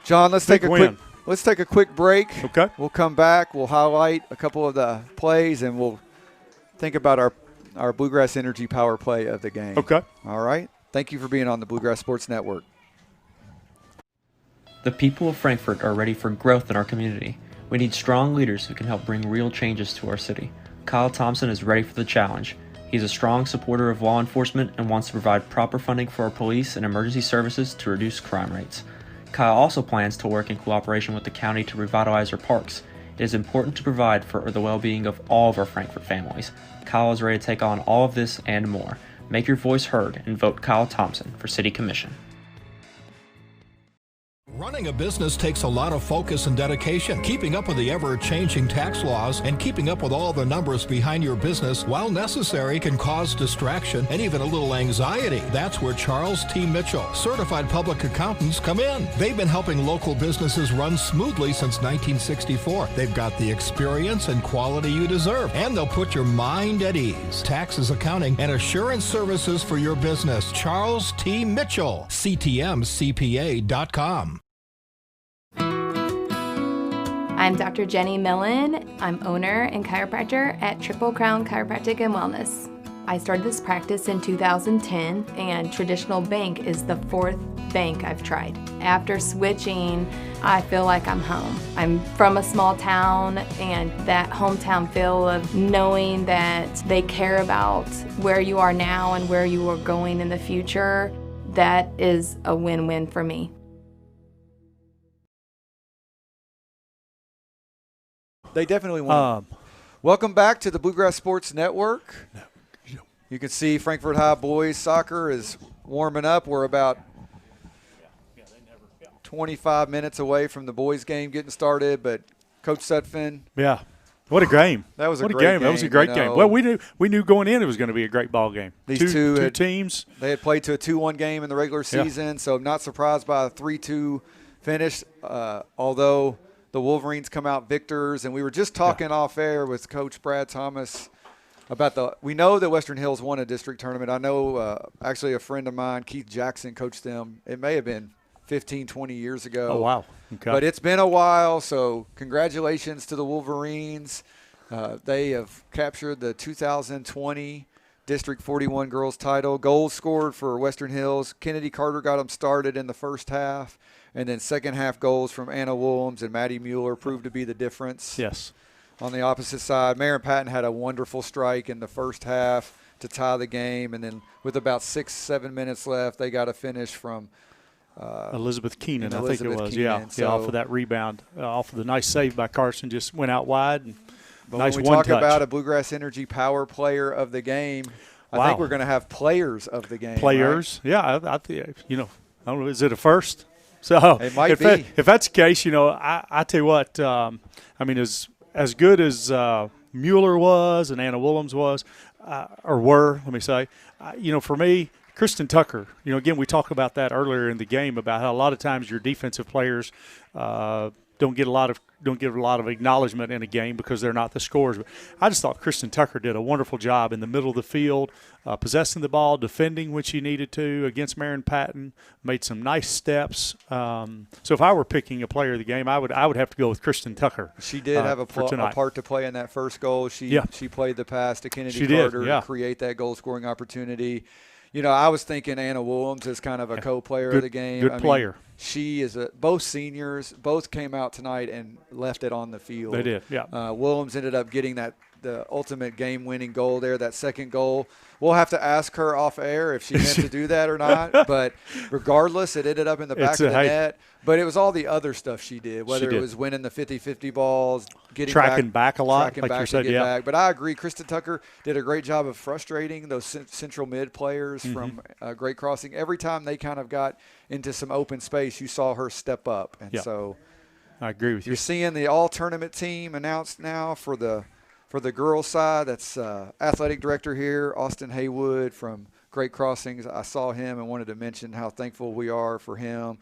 John, let's take a quick break. Okay. We'll come back. We'll highlight a couple of the plays, and we'll think about our Bluegrass Energy power play of the game. Okay. All right. Thank you for being on the Bluegrass Sports Network. The people of Frankfort are ready for growth in our community. We need strong leaders who can help bring real changes to our city. Kyle Thompson is ready for the challenge. He's a strong supporter of law enforcement and wants to provide proper funding for our police and emergency services to reduce crime rates. Kyle also plans to work in cooperation with the county to revitalize our parks. It is important to provide for the well-being of all of our Frankfort families. Kyle is ready to take on all of this and more. Make your voice heard and vote Kyle Thompson for City Commission. Running a business takes a lot of focus and dedication. Keeping up with the ever-changing tax laws and keeping up with all the numbers behind your business, while necessary, can cause distraction and even a little anxiety. That's where Charles T. Mitchell, certified public accountants, come in. They've been helping local businesses run smoothly since 1964. They've got the experience and quality you deserve, and they'll put your mind at ease. Taxes, accounting, and assurance services for your business. Charles T. Mitchell, CTMCPA.com. I'm Dr. Jenny Millen. I'm owner and chiropractor at Triple Crown Chiropractic and Wellness. I started this practice in 2010, and Traditional Bank is the 4th bank I've tried. After switching, I feel like I'm home. I'm from a small town, and that hometown feel of knowing that they care about where you are now and where you are going in the future, that is a win-win for me. They definitely won. Welcome back to the Bluegrass Sports Network. You can see Frankfort High boys soccer is warming up. We're about 25 minutes away from the boys game getting started, but Coach Sutphin. Yeah. What a game. That was a great game. That was a great game. Well, we knew going in it was going to be a great ball game. These two teams. They had played to a 2-1 game in the regular season, so I'm not surprised by a 3-2 finish, although – the Wolverines come out victors, and we were just talking off air with Coach Brad Thomas about we know that Western Hills won a district tournament. I know actually a friend of mine, Keith Jackson, coached them. It may have been 15, 20 years ago. Oh, wow. Okay. But it's been a while, so congratulations to the Wolverines. They have captured the 2020 District 41 girls title. Goals scored for Western Hills. Kennedy Carter got them started in the first half. And then second half goals from Anna Willems and Maddie Mueller proved to be the difference. Yes. On the opposite side, Maren Patton had a wonderful strike in the first half to tie the game. And then with about 6-7 minutes left, they got a finish from Elizabeth Keenan, I think it was. Yeah, off of that rebound. Off of the nice save by Carson, just went out wide. And but nice when we talk about a Bluegrass Energy power player of the game, I think we're going to have players of the game. Players, right? Yeah. I think, I don't know, is it a first? So it might be. If that's the case, I tell you what, as good as Mueller was and Anna Willems was, let me say, for me, Kristen Tucker, you know, again, we talked about that earlier in the game about how a lot of times your defensive players don't don't get a lot of acknowledgement in a game because they're not the scorers. But I just thought Kristen Tucker did a wonderful job in the middle of the field, possessing the ball, defending when she needed to against Marion Patton, made some nice steps. So if I were picking a player of the game, I would have to go with Kristen Tucker. She did have a part to play in that first goal. She played the pass to Kennedy Carter to create that goal-scoring opportunity. I was thinking Anna Williams is kind of a co-player of the game. Good player. She is both seniors, both came out tonight and left it on the field. They did, yeah. Williams ended up getting the ultimate game-winning goal there, that second goal. We'll have to ask her off air if she meant to do that or not. But regardless, it ended up in the back of the net. But it was all the other stuff she did, whether it was winning the 50-50 balls, tracking back a lot, like you said, back. But I agree, Kristen Tucker did a great job of frustrating those central mid players from Great Crossing. Every time they kind of got into some open space, you saw her step up. And so I agree with you. You're seeing the all-tournament team announced now for the girls' side. That's athletic director here, Austin Haywood from Great Crossings. I saw him and wanted to mention how thankful we are for him.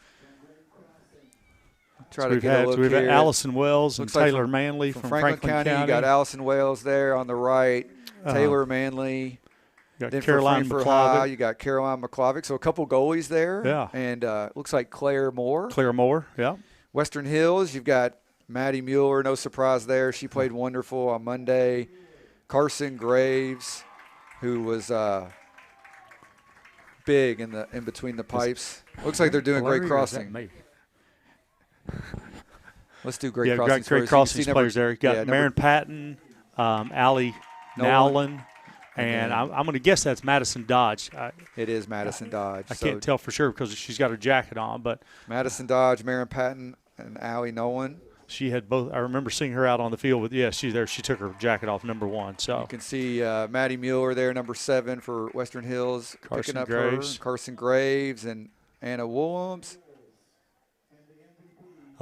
We've had Allison Wells and Taylor Manley from Franklin County. You got Allison Wells there on the right, Taylor Manley. You got Caroline McClavitt. You got Caroline McClavitt. So a couple goalies there. Yeah. And looks like Claire Moore. Claire Moore, yeah. Western Hills, you've got Maddie Mueller, no surprise there. She played wonderful on Monday. Carson Graves, who was big in between the pipes. Looks like they're doing Great Crossing. Let's do Great Crossing. Great Crossing players there. You got Marion Patton, Allie Nowlin, and I'm going to guess that's Madison Dodge. It is Madison Dodge. I can't tell for sure because she's got her jacket on. But Madison Dodge, Marion Patton, and Allie Nowlin. She had both. I remember seeing her out on the field with. Yeah, she's there. She took her jacket off, number 1. So you can see Maddie Mueller there, number 7 for Western Hills, picking up Graves. Carson Graves and Anna Williams.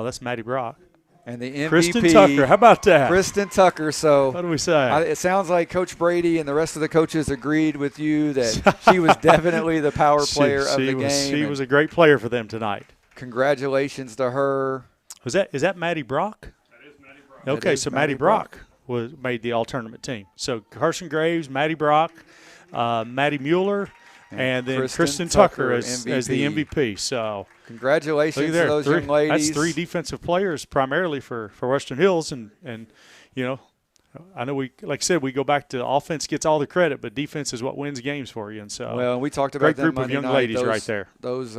Oh, that's Maddie Brock. And the MVP. Kristen Tucker. How about that? Kristen Tucker. So what do we say? It sounds like Coach Brady and the rest of the coaches agreed with you that she was definitely the power player of the game. She was a great player for them tonight. Congratulations to her. Is that Maddie Brock? That is Maddie Brock. Okay, so Maddie Brock made the all-tournament team. So Carson Graves, Maddie Brock, Maddie Mueller, and then Kristen Tucker as the MVP. So congratulations to those young ladies. That's 3 defensive players primarily for Western Hills, and I know like I said, we go back to offense gets all the credit, but defense is what wins games for you. And so we talked about great group of young ladies right there. Those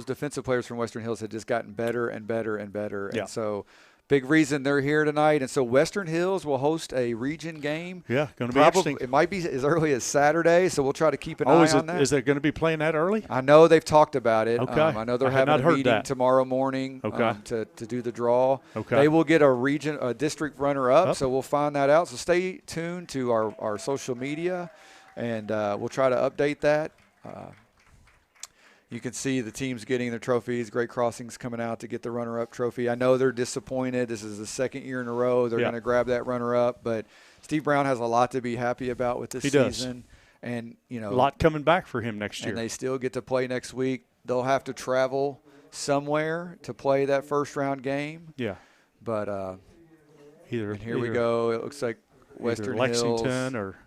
defensive players from Western Hills had just gotten better and better and better, and so. Big reason they're here tonight. And so Western Hills will host a region game. Yeah, going to be interesting. It might be as early as Saturday, so we'll try to keep an eye on that. Is they going to be playing that early? I know they've talked about it. Okay. I know they're having a meeting tomorrow morning to do the draw. Okay. They will get a district runner-up, so we'll find that out. So stay tuned to our social media, and we'll try to update that. You can see the teams getting their trophies. Great Crossings coming out to get the runner-up trophy. I know they're disappointed. This is the second year in a row they're going to grab that runner-up. But Steve Brown has a lot to be happy about with this season. And a lot coming back for him next year. And they still get to play next week. They'll have to travel somewhere to play that first-round game. Yeah. But here we go. It looks like Western Lexington Hills. or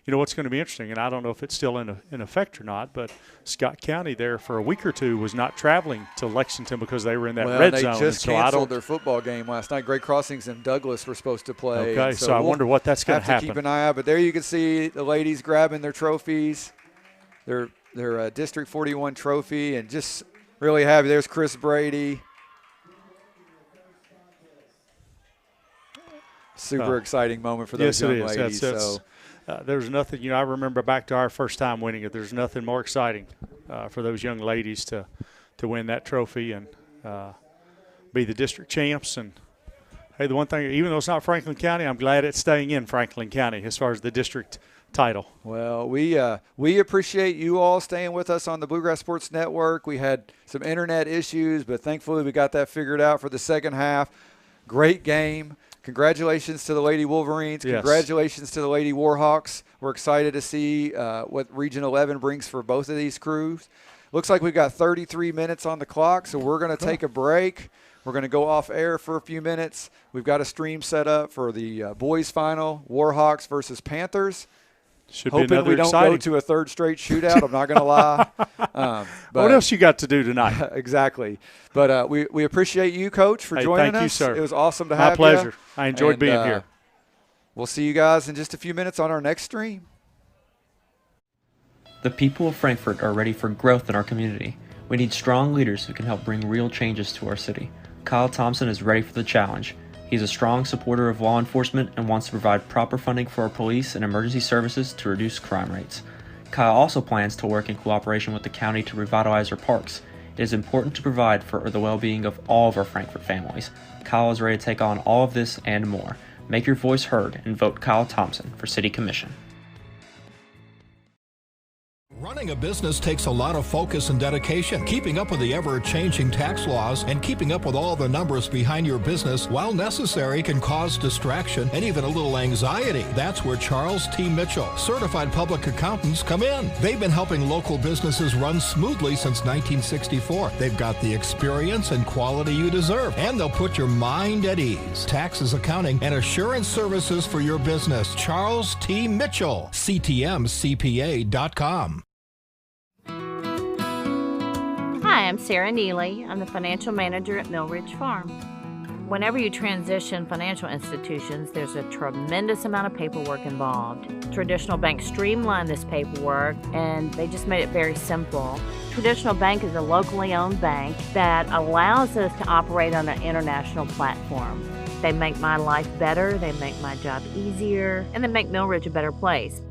what's going to be interesting, and I don't know if it's still in effect or not, but Scott County there for a week or two was not traveling to Lexington because they were in that red zone. They just canceled their football game last night. Great Crossings and Douglas were supposed to play. Okay, so I wonder what that's going to happen. Keep an eye out. But there you can see the ladies grabbing their trophies, their District 41 trophy, and just really happy. There's Chris Brady. Super exciting moment for those young ladies. There's nothing, I remember back to our first time winning it, there's nothing more exciting for those young ladies to win that trophy and be the district champs. And, hey, the one thing, even though it's not Franklin County, I'm glad it's staying in Franklin County as far as the district title. Well, we appreciate you all staying with us on the Bluegrass Sports Network. We had some internet issues, but thankfully we got that figured out for the second half. Great game. Congratulations to the Lady Wolverines. Yes. Congratulations to the Lady Warhawks. We're excited to see what Region 11 brings for both of these crews. looks like we've got 33 minutes on the clock, so we're going to take a break. We're going to go off air for a few minutes. We've got a stream set up for the boys final, Warhawks versus Panthers. Should Hoping be another we don't exciting. go to a third straight shootout. I'm not going to lie. What else you got to do tonight? Exactly. But we appreciate you, Coach, for joining us. Thank you, sir. It was awesome to have you. My pleasure. I enjoyed being here. We'll see you guys in just a few minutes on our next stream. The people of Frankfort are ready for growth in our community. We need strong leaders who can help bring real changes to our city. Kyle Thompson is ready for the challenge. He's a strong supporter of law enforcement and wants to provide proper funding for our police and emergency services to reduce crime rates. Kyle also plans to work in cooperation with the county to revitalize our parks. It is important to provide for the well-being of all of our Frankfort families. Kyle is ready to take on all of this and more. Make your voice heard and vote Kyle Thompson for City Commission. Running a business takes a lot of focus and dedication. Keeping up with the ever-changing tax laws and keeping up with all the numbers behind your business, while necessary, can cause distraction and even a little anxiety. That's where Charles T. Mitchell, certified public accountants, come in. They've been helping local businesses run smoothly since 1964. They've got the experience and quality you deserve, and they'll put your mind at ease. Taxes, accounting, and assurance services for your business. Charles T. Mitchell, CTMCPA.com. Hi, I'm Sarah Neely. I'm the financial manager at Mill Ridge Farm. Whenever you transition financial institutions, there's a tremendous amount of paperwork involved. Traditional banks streamlined this paperwork and they just made it very simple. Traditional Bank is a locally owned bank that allows us to operate on an international platform. They make my life better, they make my job easier, and they make Mill Ridge a better place.